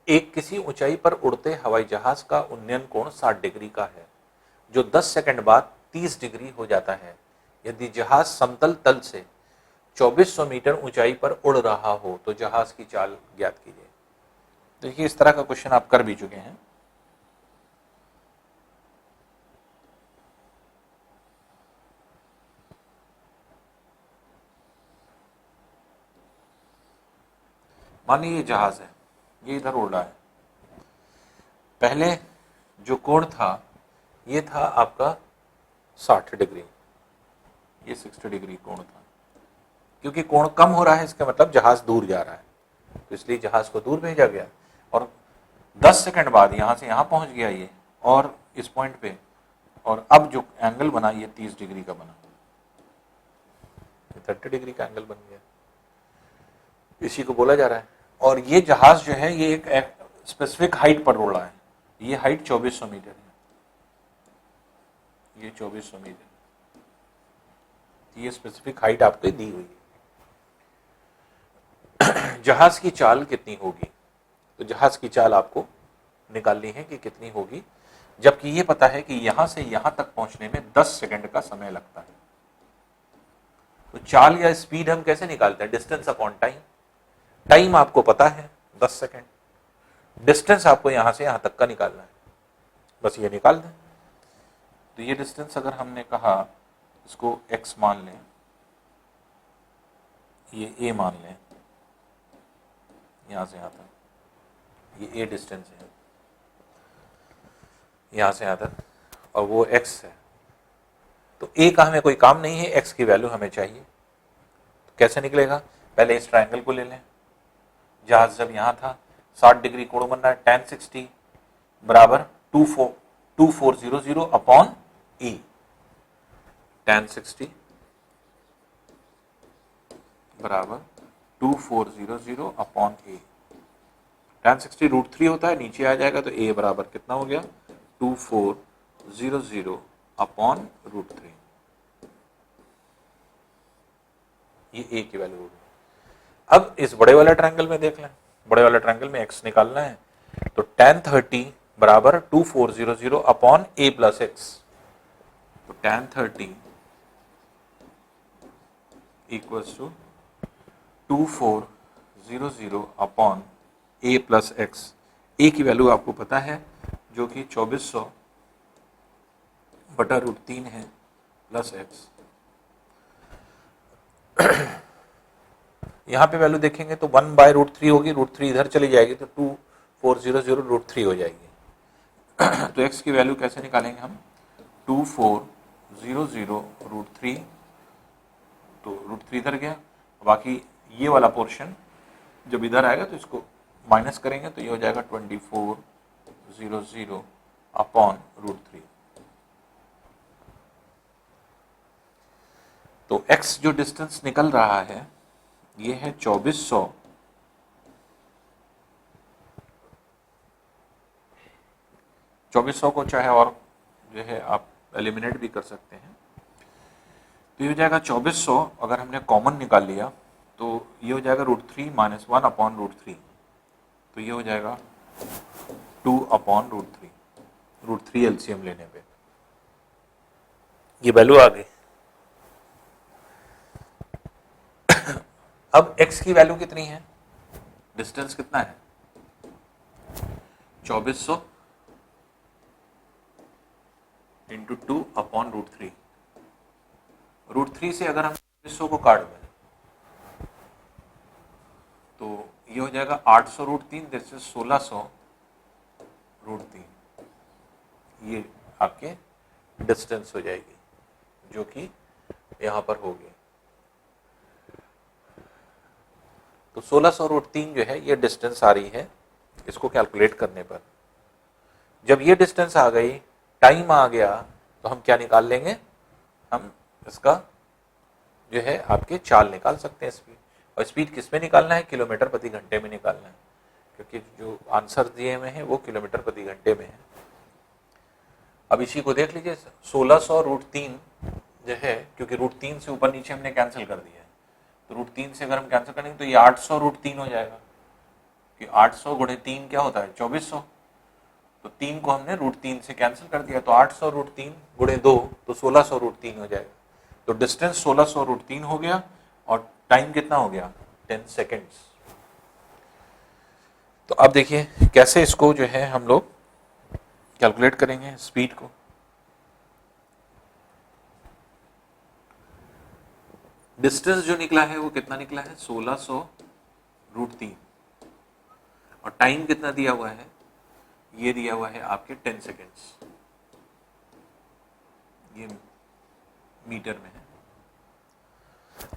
एक किसी ऊंचाई पर उड़ते हवाई जहाज का उन्नयन कोण 60 डिग्री का है जो 10 सेकंड बाद 30 डिग्री हो जाता है। यदि जहाज समतल तल से 2400 मीटर ऊंचाई पर उड़ रहा हो तो जहाज की चाल ज्ञात कीजिए। देखिए इस तरह का क्वेश्चन आप कर भी चुके हैं। मानिए ये जहाज है, ये इधर उड़ रहा है। पहले जो कोण था ये था आपका 60 डिग्री, ये 60 डिग्री कोण था। क्योंकि कोण कम हो रहा है इसका मतलब जहाज दूर जा रहा है, तो इसलिए जहाज को दूर भेजा गया और 10 सेकंड बाद यहां से यहां पहुंच गया ये और इस पॉइंट पे, और अब जो एंगल बना ये 30 डिग्री का बना, 30 डिग्री का एंगल बन गया, इसी को बोला जा रहा है। और ये जहाज जो है ये एक स्पेसिफिक हाइट पर उड़ रहा है, ये हाइट 2400 मीटर है, ये 2400 मीटर, ये स्पेसिफिक हाइट आपको दी हुई है। जहाज की चाल कितनी होगी, तो जहाज की चाल आपको निकालनी है कि कितनी होगी, जबकि ये पता है कि यहां से यहां तक पहुंचने में 10 सेकंड का समय लगता है। तो चाल या स्पीड हम कैसे निकालते हैं, डिस्टेंस अपॉन टाइम। टाइम आपको पता है 10 सेकंड, डिस्टेंस आपको यहां से यहां तक का निकालना है, बस ये निकाल दें। तो ये डिस्टेंस अगर हमने कहा इसको x मान लें, ये a मान लें, यहां से यहां तक ये a डिस्टेंस है, यहां से यहां तक, और वो x है। तो a का हमें कोई काम नहीं है, x की वैल्यू हमें चाहिए। तो कैसे निकलेगा, पहले इस ट्रायंगल को ले लें। जहाज जब यहां था 60 डिग्री कोण बन रहा है, tan 60 बराबर 2400 अपॉन e, tan 60 बराबर 2400 अपॉन ए। tan 60 √3 होता है, नीचे आ जाएगा तो a बराबर कितना हो गया 2400 अपॉन √3, ये a की वैल्यू होगी। अब इस बड़े वाला ट्रायंगल में देख लें, बड़े वाला ट्रायंगल में x निकालना है, तो tan 30 बराबर 2400 अपॉन a प्लस x। तो tan 30 equals to 2400 upon a plus x। a की वैल्यू आपको पता है जो कि 2400 बटा √3 है प्लस x। यहाँ पे वैल्यू देखेंगे तो 1/√3 होगी, √3 इधर चली जाएगी तो 2400 √3 हो जाएगी। तो x की वैल्यू कैसे निकालेंगे हम, 2400 0 तो √3 इधर गया, बाकी ये वाला पोर्शन जब इधर आएगा तो इसको माइनस करेंगे तो ये हो जाएगा 2400 अपॉन √3। तो x जो डिस्टेंस निकल रहा है ये है 2400 को चाहे और जो है आप एलिमिनेट भी कर सकते हैं। तो ये हो जाएगा 2400, अगर हमने कॉमन निकाल लिया तो ये हो जाएगा √3 - 1 अपॉन √3, तो ये हो जाएगा 2 अपॉन √3 एलसीएम लेने पे ये वैल्यू आ गई। अब x की वैल्यू कितनी है, डिस्टेंस कितना है 2400 इंटू 2 अपॉन √3। √3 से अगर हम 2400 को काट दें तो ये हो जाएगा 800 √3, दिस इज 1600 √3। ये आपके डिस्टेंस हो जाएगी जो कि यहाँ पर होगी। तो 1600 √3 जो है ये डिस्टेंस आ रही है इसको कैलकुलेट करने पर। जब ये डिस्टेंस आ गई, टाइम आ गया, तो हम क्या निकाल लेंगे, हम इसका जो है आपके चाल निकाल सकते हैं स्पीड। और स्पीड किस में निकालना है, किलोमीटर प्रति घंटे में निकालना है, क्योंकि जो आंसर दिए हुए हैं वो किलोमीटर प्रति घंटे में है। अब इसी को देख लीजिए, 1600 √3 जो है, क्योंकि √3 से ऊपर नीचे हमने कैंसिल कर दिया है, तो √3 से अगर हम कैंसिल करेंगे तो ये 800 √3 हो जाएगा, कि 800 गुणे 3 क्या होता है 2400, तो 3 को हमने √3 से कैंसिल कर दिया, तो 800 √3 गुणे 2 तो 1600 √3 हो जाएगा। तो डिस्टेंस 1600 √3 हो गया और टाइम कितना हो गया 10 सेकेंड्स। तो अब देखिए कैसे इसको जो है हम लोग कैलकुलेट करेंगे स्पीड को। डिस्टेंस जो निकला है वो कितना निकला है 1600 √3 और टाइम कितना दिया हुआ है, ये दिया हुआ है आपके 10 सेकेंड्स, ये मीटर में है।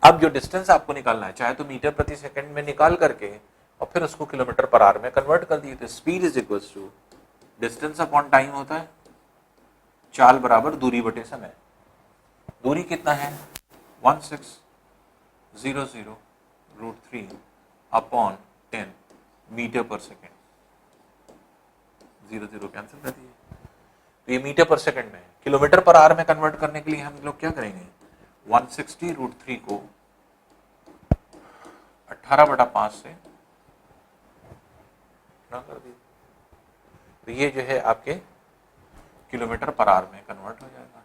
अब जो डिस्टेंस आपको निकालना है, चाहे तो मीटर प्रति सेकंड में निकाल करके और फिर उसको किलोमीटर पर आवर में कन्वर्ट कर दिए, तो speed is equals to distance upon time होता है, चाल बराबर दूरी बटे समय। दूरी कितना है 1600 √3 अपॉन 10 मीटर पर सेकेंड, 0 कैंसिल कर दिए, तो ये मीटर पर सेकंड में है। किलोमीटर पर आवर में कन्वर्ट करने के लिए हम लोग क्या करेंगे, 160 √3 को 18/5 से कर दिए, तो ये जो है आपके किलोमीटर पर आवर में कन्वर्ट हो जाएगा।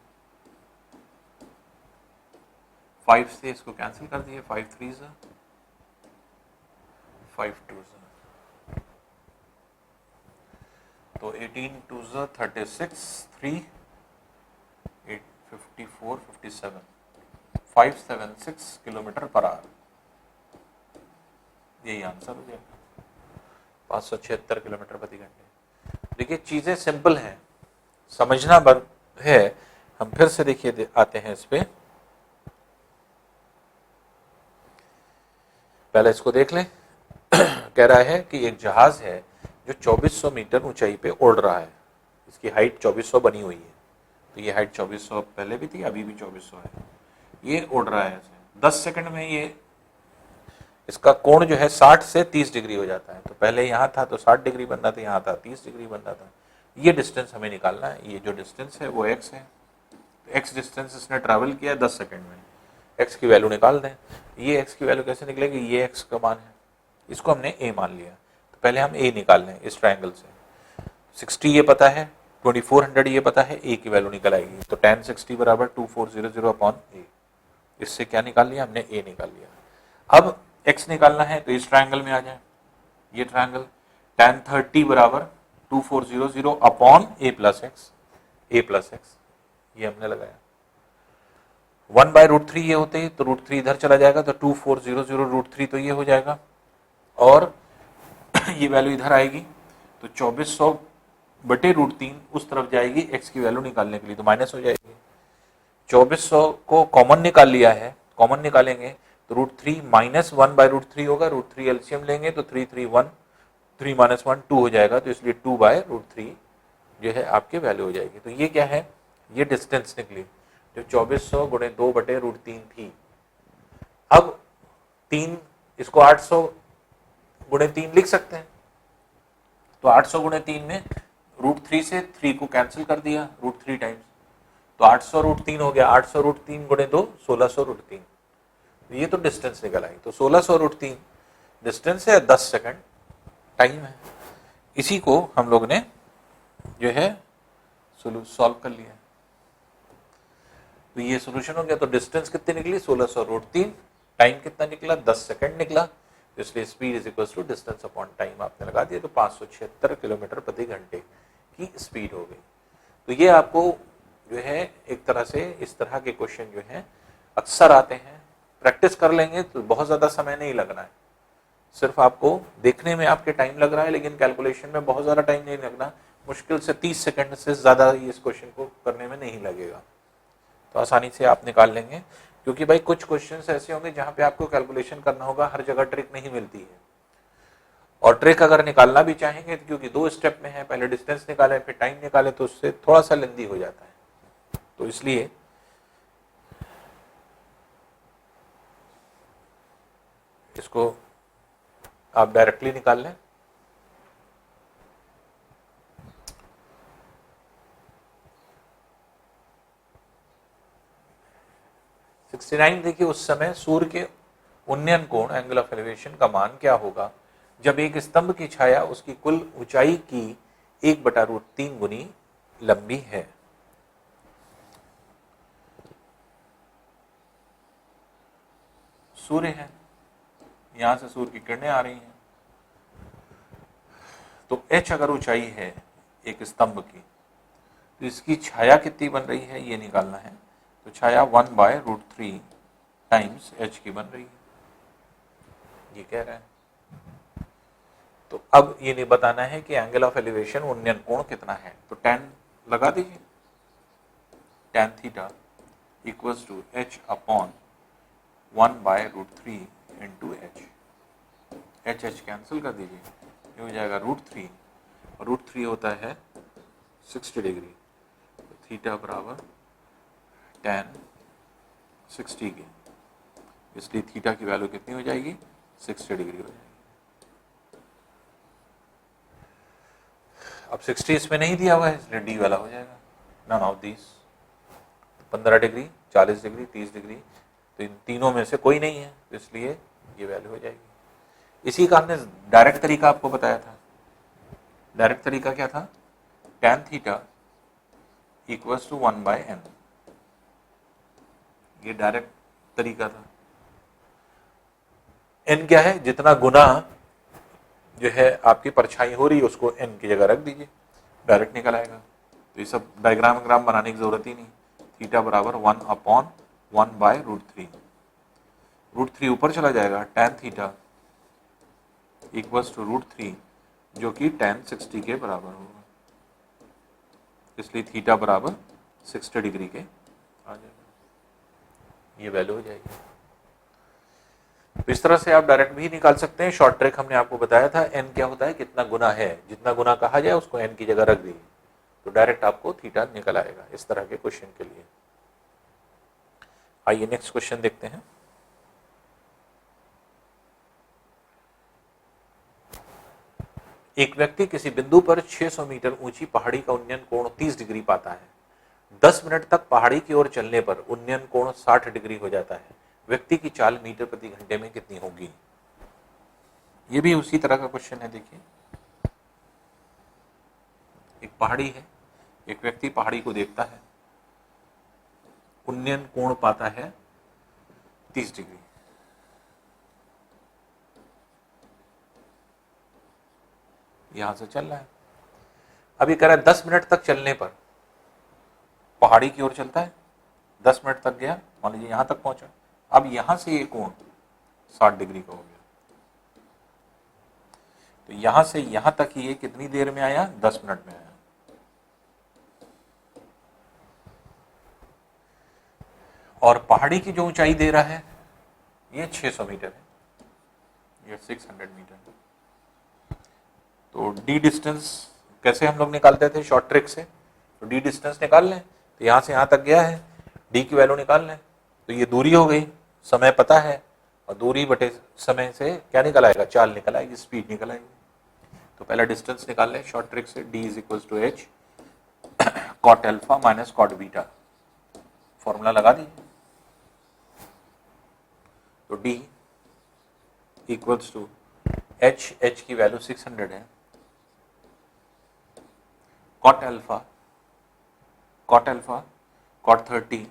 5 से इसको कैंसिल कर दिए, 5 3 5 2 तो 18 2 36 3 8 54 57 576 किलोमीटर पर आवर, यही आंसर हो जाएगा 576 किलोमीटर प्रति घंटे। देखिए चीजें सिंपल हैं, समझना है। हम फिर से देखिए आते हैं इस पे, पहले इसको देख लें। कह रहा है कि एक जहाज है जो 2400 मीटर ऊंचाई पे उड़ रहा है, इसकी हाइट 2400 बनी हुई है, तो ये हाइट 2400 पहले भी थी, अभी भी 2400 है। ये उड़ रहा है ऐसे 10 सेकंड में, ये इसका कोण जो है 60 से 30 डिग्री हो जाता है। तो पहले यहाँ था तो 60 डिग्री बनता था, यहाँ था 30 डिग्री बनता था। ये डिस्टेंस हमें निकालना है, ये जो डिस्टेंस है वो x है, तो x डिस्टेंस इसने ट्रैवल किया 10 सेकंड में, x की वैल्यू निकाल दें। ये x की वैल्यू कैसे निकलेगी, ये x का मान है, इसको हमने a मान लिया, तो पहले हम a निकाल लें इस ट्रायंगल से। 60 ये पता है, 2400 ये पता है, a की वैल्यू निकल आएगी, तो tan 60 बराबर 2400 अपॉन a। इससे क्या निकाल लिया हमने, a निकाल लिया। अब x निकालना है तो इस ट्रायंगल में आ जाए, ये ट्रायंगल tan 30 बराबर 2400 अपॉन a प्लस x, ये हमने लगाया। 1/√3 ये होते ही तो √3 इधर चला जाएगा, तो 2400 √3 तो ये हो जाएगा, और ये वैल्यू इधर आएगी, तो 2400 बटे √3 उस तरफ जाएगी x की वैल्यू निकालने के लिए, तो माइनस हो जाएगी। 2400 को कॉमन निकाल लिया है, कॉमन निकालेंगे तो √3 माइनस 1/√3 होगा, √3 एलसीएम लेंगे तो 3 3 1, 3 माइनस 1 2 हो जाएगा, तो इसलिए 2/√3 जो है आपकी वैल्यू हो जाएगी। तो ये क्या है, ये डिस्टेंस निकली जो 2400 गुणे 2/√3 थी। अब 3, इसको 800 गुणे 3 लिख सकते हैं, तो 800 गुणे 3 में √3 से 3 को कैंसिल कर दिया, √3 टाइम्स, तो 800 √3 हो गया, 800 √3 गुणे 2 1600 √3, ये तो डिस्टेंस निकल आई। तो 1600 √3 डिस्टेंस है, 10 सेकंड टाइम है। इसी को हम लोग ने जो है सॉल्व कर लिया। तो ये सॉल्यूशन हो गया। तो डिस्टेंस कितनी निकली 1600 √3, टाइम कितना निकला 10 सेकंड निकला, तो इसलिए speed is equal to distance upon time आपने लगा दिया, तो 576 किलोमीटर प्रति घंटे की स्पीड हो गई। तो ये आपको जो है एक तरह से इस तरह के क्वेश्चन जो है अक्सर आते हैं, प्रैक्टिस कर लेंगे तो बहुत ज्यादा समय नहीं लगना है, सिर्फ आपको देखने में आपके टाइम लग रहा है, लेकिन कैलकुलेशन में बहुत ज्यादा टाइम नहीं लगना, मुश्किल से 30 सेकंड से ज्यादा इस क्वेश्चन को करने में नहीं लगेगा, तो आसानी से आप निकाल लेंगे। क्योंकि भाई कुछ क्वेश्चंस ऐसे होंगे जहां पे आपको कैलकुलेशन करना होगा, हर जगह ट्रिक नहीं मिलती है, और ट्रिक अगर निकालना भी चाहेंगे तो क्योंकि 2 स्टेप में है, पहले डिस्टेंस निकाले फिर टाइम निकाले, तो उससे थोड़ा सा लेंदी हो जाता है, तो इसलिए इसको आप डायरेक्टली निकाल लें। देखिए उस समय सूर्य के उन्नयन कोण एंगल ऑफ एलिवेशन का मान क्या होगा जब एक स्तंभ की छाया उसकी कुल ऊंचाई की 1/√3 गुनी लंबी है। सूर्य है, यहां से सूर्य की किरणें आ रही हैं, तो h अगर ऊंचाई है एक स्तंभ की, तो इसकी छाया कितनी बन रही है ये निकालना है। तो छाया 1/√3 टाइम्स h की बन रही है, ये कह रहा है। तो अब ये नहीं बताना है कि एंगल ऑफ एलिवेशन उन्नयन कोण कितना है, तो tan लगा दीजिए, tan theta equals to h upon 1/√3 into h, h cancel कर दीजिए, ये हो जाएगा √3, और √3 होता है 60 डिग्री, तो थीटा बराबर tan 60 के, इसलिए थीटा की वैल्यू कितनी हो जाएगी 60 डिग्री हो जाएगी। अब 60 इसमें नहीं दिया हुआ है, इसलिए डी वाला हो जाएगा, none of these, 15 degree 40 degree 30 degree, तो इन तीनों में से कोई नहीं है, तो इसलिए ये वैल्यू हो जाएगी। इसी का हमने डायरेक्ट तरीका आपको बताया था। डायरेक्ट तरीका क्या था, tan theta equals to 1/n, ये डायरेक्ट तरीका था। n क्या है, जितना गुना जो है आपकी परछाई हो रही है उसको n की जगह रख दीजिए, डायरेक्ट निकल आएगा। तो ये सब डायग्राम बनाने की जरूरत ही नहीं। थीटा बराबर 1/1/√3, √3 ऊपर चला जाएगा, tan थीटा इक्वल्स टू √3 जो कि tan 60 के बराबर होगा, इसलिए थीटा बराबर 60 डिग्री के आ जाएगा, ये वैल्यू हो जाएगी। तो इस तरह से आप डायरेक्ट भी निकाल सकते हैं। शॉर्ट ट्रिक हमने आपको बताया था, n क्या होता है, कितना गुना है, जितना गुना कहा जाए उसको n की जगह रख दीजिए, तो डायरेक्ट आपको थीटा निकल आएगा इस तरह के क्वेश्चन के लिए। आइए नेक्स्ट क्वेश्चन देखते हैं। एक व्यक्ति किसी बिंदु पर 600 मीटर ऊंची पहाड़ी का उन्नयन कोण 30 डिग्री पाता है। 10 मिनट तक पहाड़ी की ओर चलने पर उन्नयन कोण 60 डिग्री हो जाता है। व्यक्ति की चाल मीटर प्रति घंटे में कितनी होगी? ये भी उसी तरह का क्वेश्चन है। देखिए, एक पहाड़ी है, एक व्यक्ति पहाड़ी को देखता है, उन्नयन कोण पाता है 30 डिग्री। यहां से चल रहा है, अभी कह रहा है 10 मिनट तक चलने पर पहाड़ी की ओर चलता है, 10 मिनट तक गया, मान लीजिए यहां तक पहुंचा, अब यहां से ये कोण 60 डिग्री का हो गया, तो यहां से यहां तक ये कितनी देर में आया? 10 मिनट में आया। और पहाड़ी की जो ऊंचाई दे रहा है ये 600 मीटर है, ये 600 मीटर। तो डी डिस्टेंस कैसे हम लोग निकालते थे शॉर्ट ट्रिक से, तो डी डिस्टेंस निकाल लें, तो यहाँ से यहाँ तक गया है, डी की वैल्यू निकाल लें, तो ये दूरी हो गई, समय पता है, और दूरी बटे समय से क्या निकल आएगा, चाल निकल आएगी, स्पीड निकल आएगी। तो पहला डिस्टेंस निकाल लें शॉर्ट ट्रिक से, D is equal to H cot alpha minus cot beta, formula लगा दीजिए। तो डी इक्वल्स टू एच की वैल्यू 600 है, cot alpha cot 30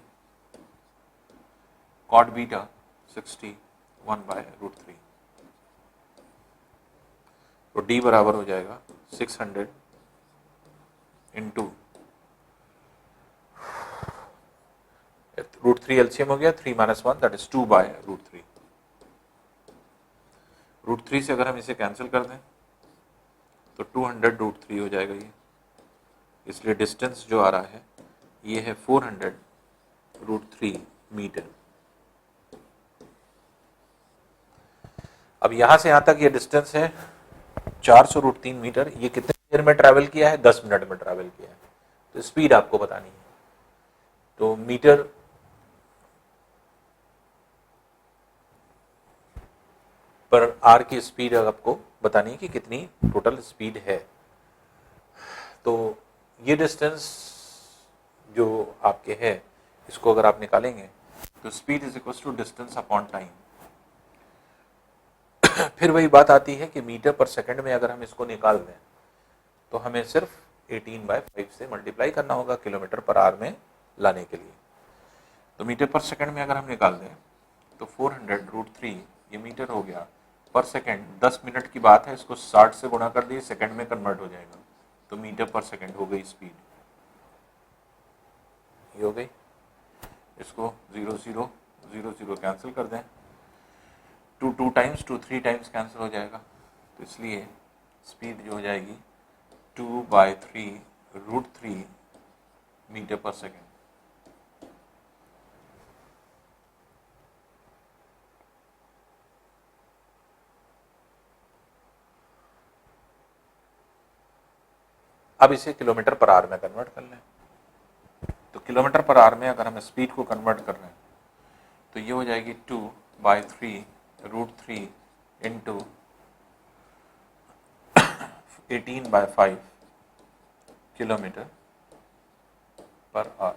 cot beta 61/√3। तो डी बराबर हो जाएगा 600 इंटू √3 एलसीएम हो गया, 3 - 1 दैट इज 2/√3। √3 से अगर हम इसे कैंसिल कर दें तो 200√3 हो जाएगा ये, इसलिए डिस्टेंस जो आ रहा है ये है 400√3 मीटर। अब यहां से यहां तक ये डिस्टेंस है 400√3 मीटर, ये कितने देर में ट्रैवल किया है, 10 मिनट में ट्रैवल किया है। तो स्पीड आपको बतानी है, तो मीटर पर आर की स्पीड आपको बतानी है कि कितनी टोटल स्पीड है। तो ये डिस्टेंस जो आपके है इसको अगर आप निकालेंगे तो speed is equal to distance upon time. फिर वही बात आती है कि मीटर पर सेकंड में अगर हम इसको निकाल दें तो हमें सिर्फ 18/5 से मल्टीप्लाई करना होगा किलोमीटर पर आवर में लाने के लिए। तो मीटर पर सेकंड में अगर हम निकाल दें तो 400√3 ये मीटर हो गया पर सेकंड, 10 मिनट की बात है, इसको 60 से गुणा कर दिए, सेकंड में कन्वर्ट हो जाएगा, तो मीटर पर सेकंड हो गई स्पीड, ये हो गई। इसको 0 0 0 0 कैंसिल कर दें, 2 2 टाइम्स 2 3 टाइम्स कैंसिल हो जाएगा, तो इसलिए स्पीड जो हो जाएगी 2/3√3 मीटर पर सेकंड। अब इसे किलोमीटर पर आवर में कन्वर्ट कर लें, तो किलोमीटर पर आवर में अगर हम स्पीड को कन्वर्ट कर रहे हैं तो ये हो जाएगी 2/3√3 इंटू 18/5 किलोमीटर पर आवर।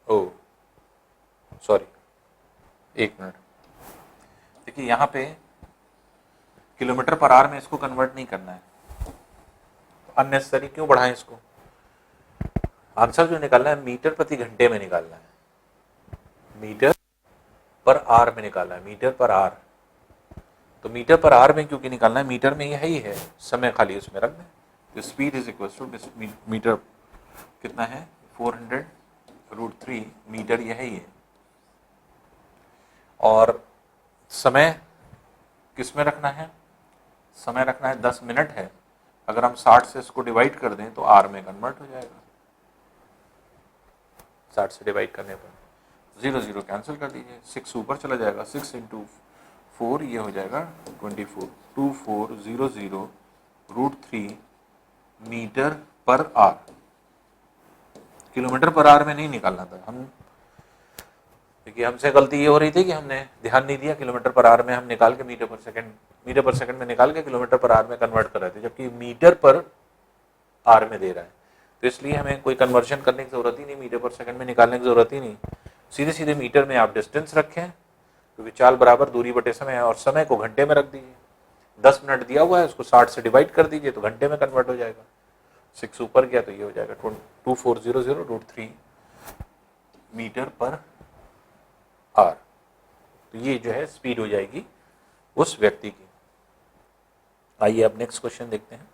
ओ सॉरी, एक मिनट, देखिए यहाँ पे किलोमीटर पर आवर में इसको कन्वर्ट नहीं करना है, तो अननेसेसरी क्यों बढ़ाएं इसको। आंसर जो निकालना है मीटर प्रति घंटे में निकालना है, मीटर पर आवर में निकालना है, मीटर पर आवर। तो मीटर पर आवर में क्योंकि निकालना है, मीटर में यही है, समय खाली उसमें रख दें। तो speed is equal to meter कितना है 400√3 मीटर, यही है। और समय किस में रखना है, समय रखना है 10 मिनट है, अगर हम 60 से इसको डिवाइड कर दें तो आर में कन्वर्ट हो जाएगा, 60 से डिवाइड करने पर 0 0 कैंसिल कर दीजिए, 6 ऊपर चला जाएगा, 6 × 4 ये हो जाएगा 24, 2400√3 metre per hour. Kilometre per hour में नहीं निकालना था हम, क्योंकि हमसे गलती ये हो रही थी कि हमने ध्यान नहीं दिया, किलोमीटर पर आवर में हम निकाल के मीटर पर सेकंड में निकाल के किलोमीटर पर आवर में कन्वर्ट कर रहे थे, जबकि मीटर पर आवर में दे रहा है। तो इसलिए हमें कोई कन्वर्जन करने की जरूरत ही नहीं, मीटर पर सेकंड में निकालने की जरूरत ही नहीं, सीधे सीधे मीटर में आप डिस्टेंस रखें, क्योंकि चाल बराबर दूरी बटे समय है, और समय को घंटे में रख दीजिए, 10 मिनट दिया हुआ है, उसको 60 से डिवाइड कर दीजिए तो घंटे में कन्वर्ट हो जाएगा, 6 ऊपर गया तो ये हो जाएगा 2400√3 मीटर पर आवर। तो ये जो है स्पीड हो जाएगी उस व्यक्ति की। आइए अब नेक्स्ट क्वेश्चन देखते हैं।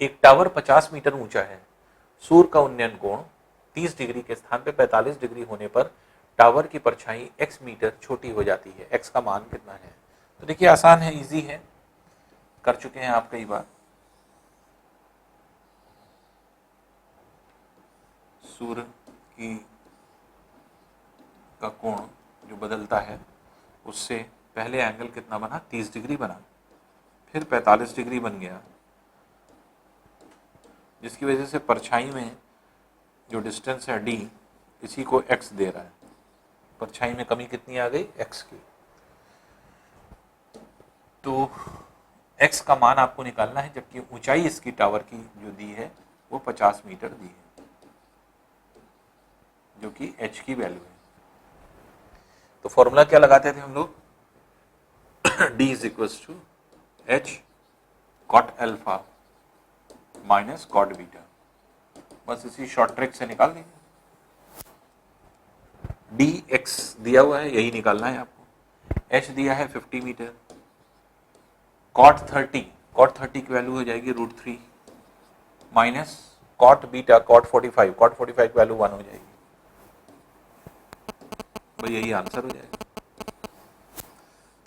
एक टावर 50 मीटर ऊंचा है, सूर्य का उन्नयन कोण 30 डिग्री के स्थान पे 45 डिग्री होने पर टावर की परछाई x मीटर छोटी हो जाती है, x का मान कितना है। तो देखिए आसान है, इजी है, कर चुके हैं आप कई बार। सूर्य की का कोण जो बदलता है उससे पहले एंगल कितना बना, 30 डिग्री बना, फिर 45 डिग्री बन गया, जिसकी वजह से परछाई में जो डिस्टेंस है d, इसी को x दे रहा है। परछाई में कमी कितनी आ गई, x की। तो x का मान आपको निकालना है, जबकि ऊंचाई इसकी टावर की जो दी है वो 50 मीटर दी है, जो कि h की वैल्यू है। तो फॉर्मूला क्या लगाते थे हम लोग, d is equals to h cot alpha minus cot beta. बस इसी शॉर्ट ट्रिक से निकाल देंगे। dx दिया हुआ है, यही निकालना है आपको। h दिया है 50 मीटर, cot 30 की वैल्यू हो जाएगी √3 माइनस cot बीटा cot 45 की वैल्यू 1 हो जाएगी। भाई यही आंसर हो जाएगा।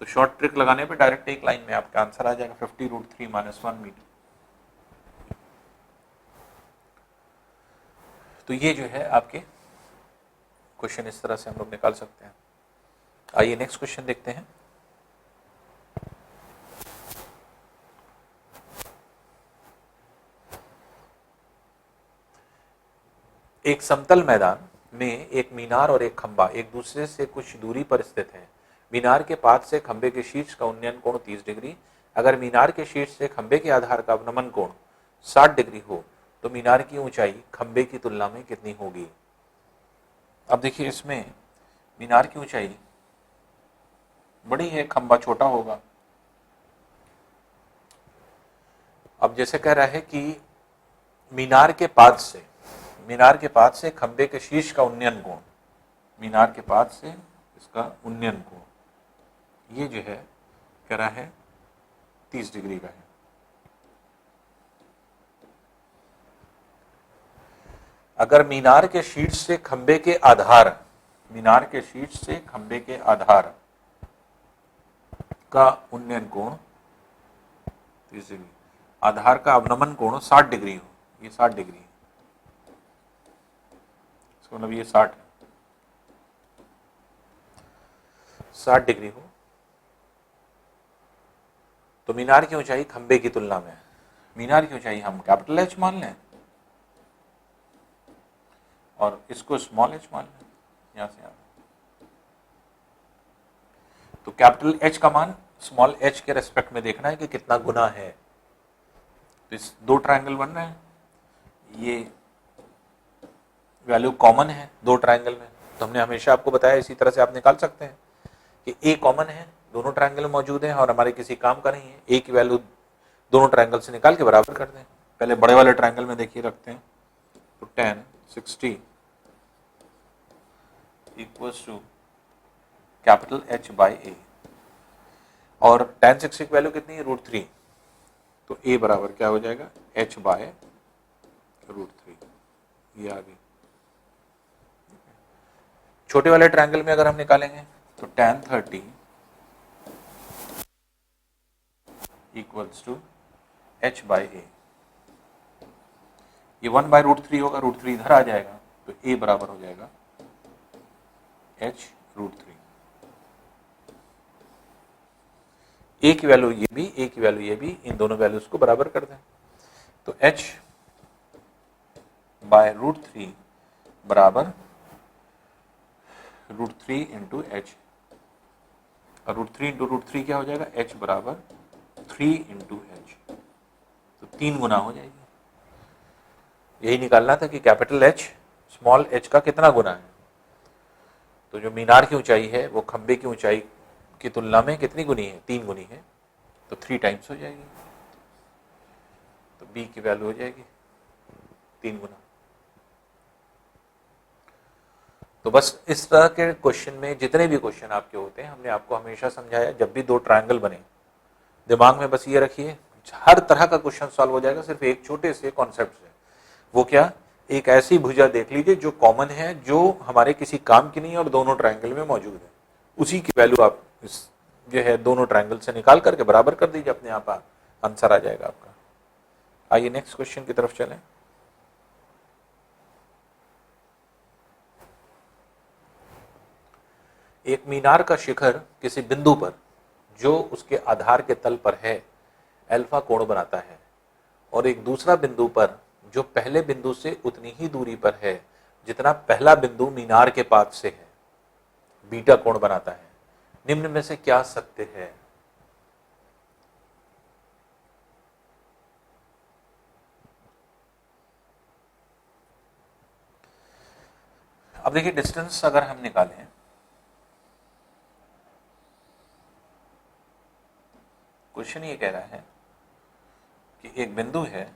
तो शॉर्ट ट्रिक लगाने पे डायरेक्ट एक लाइन में आपका आंसर आ जाएगा 50 √3 माइनस 1 मीटर। तो ये जो है आपके क्वेश्चन इस तरह से हम लोग निकाल सकते हैं। आइए नेक्स्ट क्वेश्चन देखते हैं। एक समतल मैदान में एक मीनार और एक खंबा एक दूसरे से कुछ दूरी पर स्थित है। मीनार के पाद से खंबे के शीर्ष का उन्नयन कोण 30 डिग्री, अगर मीनार के शीर्ष से खंबे के आधार का अवनमन कोण 60 डिग्री हो तो मीनार की ऊंचाई खंबे की तुलना में कितनी होगी। अब देखिए इसमें मीनार की ऊंचाई बड़ी है, खंबा छोटा होगा। अब जैसे कह रहा है कि मीनार के पाद से खंबे के शीर्ष का उन्नयन कोण, मीनार के पाद से इसका उन्नयन कोण, ये जो है कह रहा है 30 डिग्री का है। अगर मीनार के शीर्ष से खंबे के आधार का उन्नयन कोण 30 डिग्री, आधार का अवनमन कोण 60 डिग्री हो, ये 60 डिग्री है, इसका मतलब ये 60 डिग्री हो, तो मीनार की ऊंचाई खंबे की तुलना में, मीनार की ऊंचाई हम कैपिटल H मान लें और इसको स्मॉल h मान लें, यहां से तो कैपिटल H का मान स्मॉल h के रेस्पेक्ट में देखना है कि कितना गुना है। तो इस दो ट्रायंगल बन रहे हैं, ये वैल्यू कॉमन है दो ट्रायंगल में, तो हमने हमेशा आपको बताया इसी तरह से आप निकाल सकते हैं कि a कॉमन है, दोनों ट्रायंगल में मौजूद है और हमारे किसी काम का नहीं है, a की वैल्यू दोनों ट्रायंगल से निकाल के बराबर कर दें। पहले बड़े वाले ट्रायंगल में देखिए रखते हैं, तो tan 60 equals to capital H by A, और tan 60 की वैल्यू कितनी है √3, तो A बराबर क्या हो जाएगा H बाय √3, ये आ गई। छोटे वाले ट्रायंगल में अगर हम निकालेंगे तो tan 30 equals to H by A, ये 1 बाय √3 होगा, √3 इधर आ जाएगा, तो A बराबर हो जाएगा H √3। A की वैल्यू ये भी, A की वैल्यू ये भी, इन दोनों वैल्यूज को बराबर कर दें, तो H बाय √3 बराबर √3 इंटू H, और √3 इंटू √3 क्या हो जाएगा, H बराबर 3 इंटू H, तो 3 गुना हो जाएगी। यही निकालना था कि कैपिटल H स्मॉल h का कितना गुना है। तो जो मीनार की ऊंचाई है वो खंबे की ऊंचाई की तुलना में कितनी गुनी है, 3 गुनी है, तो 3 टाइम्स हो जाएगी, तो b की वैल्यू हो जाएगी 3 गुना। तो बस इस तरह के क्वेश्चन में जितने भी क्वेश्चन आपके होते हैं, हमने आपको हमेशा समझाया, जब भी दो ट्रायंगल बने दिमाग में बस ये रखिए हर तरह का क्वेश्चन सॉल्व हो जाएगा सिर्फ एक छोटे से कॉन्सेप्ट से। वो क्या, एक ऐसी भुजा देख लीजिए जो कॉमन है, जो हमारे किसी काम की नहीं है और दोनों ट्रायंगल में मौजूद है, उसी की वैल्यू आप इस जो है दोनों ट्रायंगल से निकाल करके बराबर कर दीजिए, अपने आप आंसर आ जाएगा आपका। आइए नेक्स्ट क्वेश्चन की तरफ चलें। एक मीनार का शिखर किसी बिंदु पर जो उसके आधार के तल पर है अल्फा कोण बनाता है, और एक दूसरा बिंदु पर जो पहले बिंदु से उतनी ही दूरी पर है जितना पहला बिंदु मीनार के पाद से है, बीटा कोण बनाता है। निम्न में से क्या सत्य है? अब देखिए, डिस्टेंस अगर हम निकालें, क्वेश्चन ये कह रहा है कि एक बिंदु है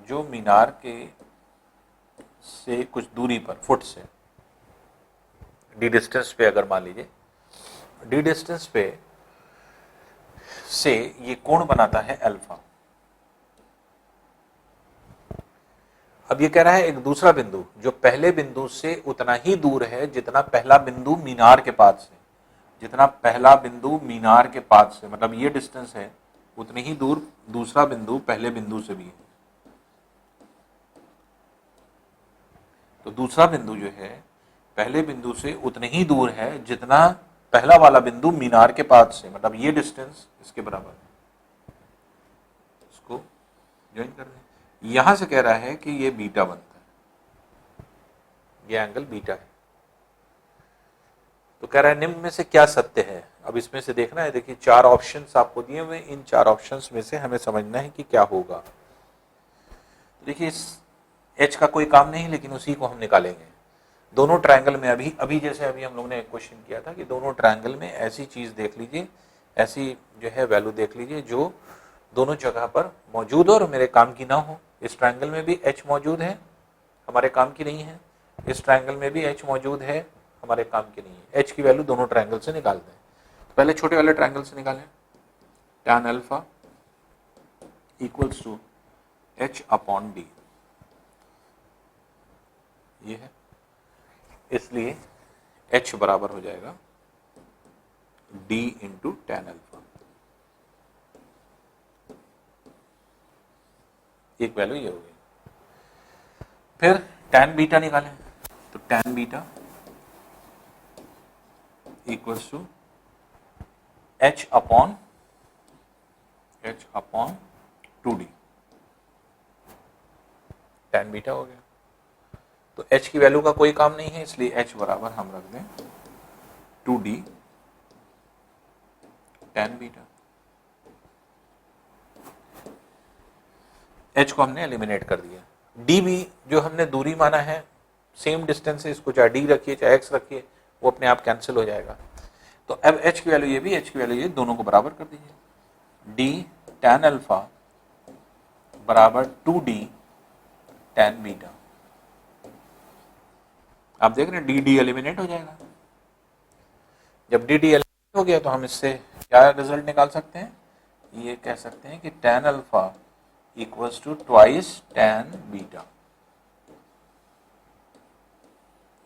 जो मीनार के से कुछ दूरी पर, फुट से, डी डिस्टेंस पे, अगर मान लीजिए डी डिस्टेंस पे से ये कोण बनाता है अल्फा। अब ये कह रहा है एक दूसरा बिंदु जो पहले बिंदु से उतना ही दूर है जितना पहला बिंदु मीनार के पाद से, जितना पहला बिंदु मीनार के पाद से, मतलब ये डिस्टेंस है, उतनी ही दूर दूसरा बिंदु पहले बिंदु से भी है। तो दूसरा बिंदु जो है पहले बिंदु से उतने ही दूर है जितना पहला वाला बिंदु मीनार के पाद से, मतलब ये डिस्टेंस इसके बराबर है। इसको ज्वाइन कर दें। यहां से कह रहा है कि ये बीटा बनता है, ये एंगल बीटा है। तो कह रहा है निम्न में से क्या सत्य है? अब इसमें से देखना है, देखिए 4 ऑप्शंस आपको दिए हुए, इन 4 ऑप्शंस में से हमें समझना है कि क्या होगा। देखिए इस एच का कोई काम नहीं, लेकिन उसी को हम निकालेंगे। दोनों ट्रायंगल में अभी जैसे अभी हम लोगों ने एक क्वेश्चन किया था कि दोनों ट्रायंगल में ऐसी चीज देख लीजिए, ऐसी जो है वैल्यू देख लीजिए जो दोनों जगह पर मौजूद हो और मेरे काम की ना हो। इस ट्रायंगल में भी एच मौजूद है, हमारे काम की नहीं है। इस ट्रायंगल में भी एच मौजूद है, हमारे काम की नहीं है। एच की वैल्यू दोनों ट्रायंगल से निकाल दें। तो पहले छोटे वाले ट्रायंगल से निकालें। tan alpha equals to H upon D, ये है, इसलिए h बराबर हो जाएगा d इंटू टैन अल्फा। एक वैल्यू ये हो गई। फिर tan बीटा निकालें, तो tan beta equals to h upon 2d, tan beta हो गया। तो h की वैल्यू का कोई काम नहीं है, इसलिए h बराबर हम रख दें 2d tan बीटा। h को हमने एलिमिनेट कर दिया। d भी जो हमने दूरी माना है, सेम डिस्टेंस है, इसको चाहे d रखिए चाहे x रखिए, वो अपने आप कैंसिल हो जाएगा। तो अब h की वैल्यू ये भी, h की वैल्यू ये, दोनों को बराबर कर दीजिए। d tan अल्फा बराबर 2d tan बीटा। आप देख रहे हैं डी डी एलिमिनेट हो जाएगा। जब डी डी एलिमिनेट हो गया तो हम इससे क्या रिजल्ट निकाल सकते हैं? ये कह सकते हैं कि tan alpha equals to twice tan beta.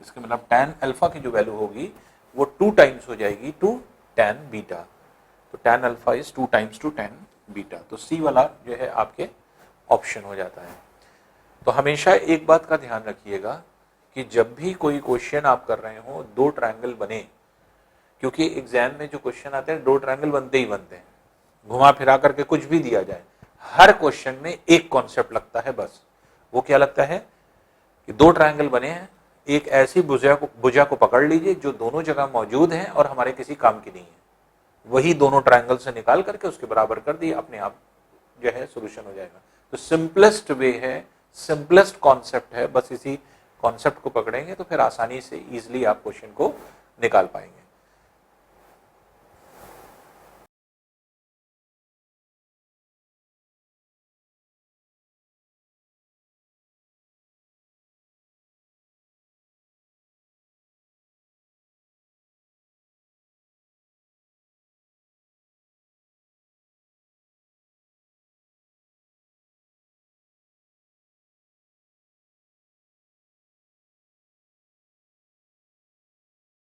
इसके मतलब tan अल्फा की जो वैल्यू होगी वो 2 टाइम्स हो जाएगी टू tan बीटा। तो tan alpha is 2 times to tan beta. तो सी वाला जो है आपके ऑप्शन हो जाता है। तो हमेशा एक बात का ध्यान रखिएगा कि जब भी कोई क्वेश्चन आप कर रहे हो, 2 ट्रायंगल बने, क्योंकि एग्जाम में जो क्वेश्चन आते हैं 2 ट्रायंगल बनते ही बनते हैं, घुमा फिरा करके कुछ भी दिया जाए, हर क्वेश्चन में एक कॉन्सेप्ट लगता है बस। वो क्या लगता है कि 2 ट्रायंगल बने हैं, एक ऐसी भुजा को पकड़ लीजिए जो दोनों जगह मौजूद है और हमारे किसी काम की नहीं है, वही दोनों ट्रायंगल से निकाल करके उसके बराबर कर दिए, अपने आप जो है सोल्यूशन हो जाएगा। तो सिंपलेस्ट वे है, सिंपलेस्ट कॉन्सेप्ट है, बस इसी कॉन्सेप्ट को पकड़ेंगे तो फिर आसानी से इजीली आप क्वेश्चन को निकाल पाएंगे।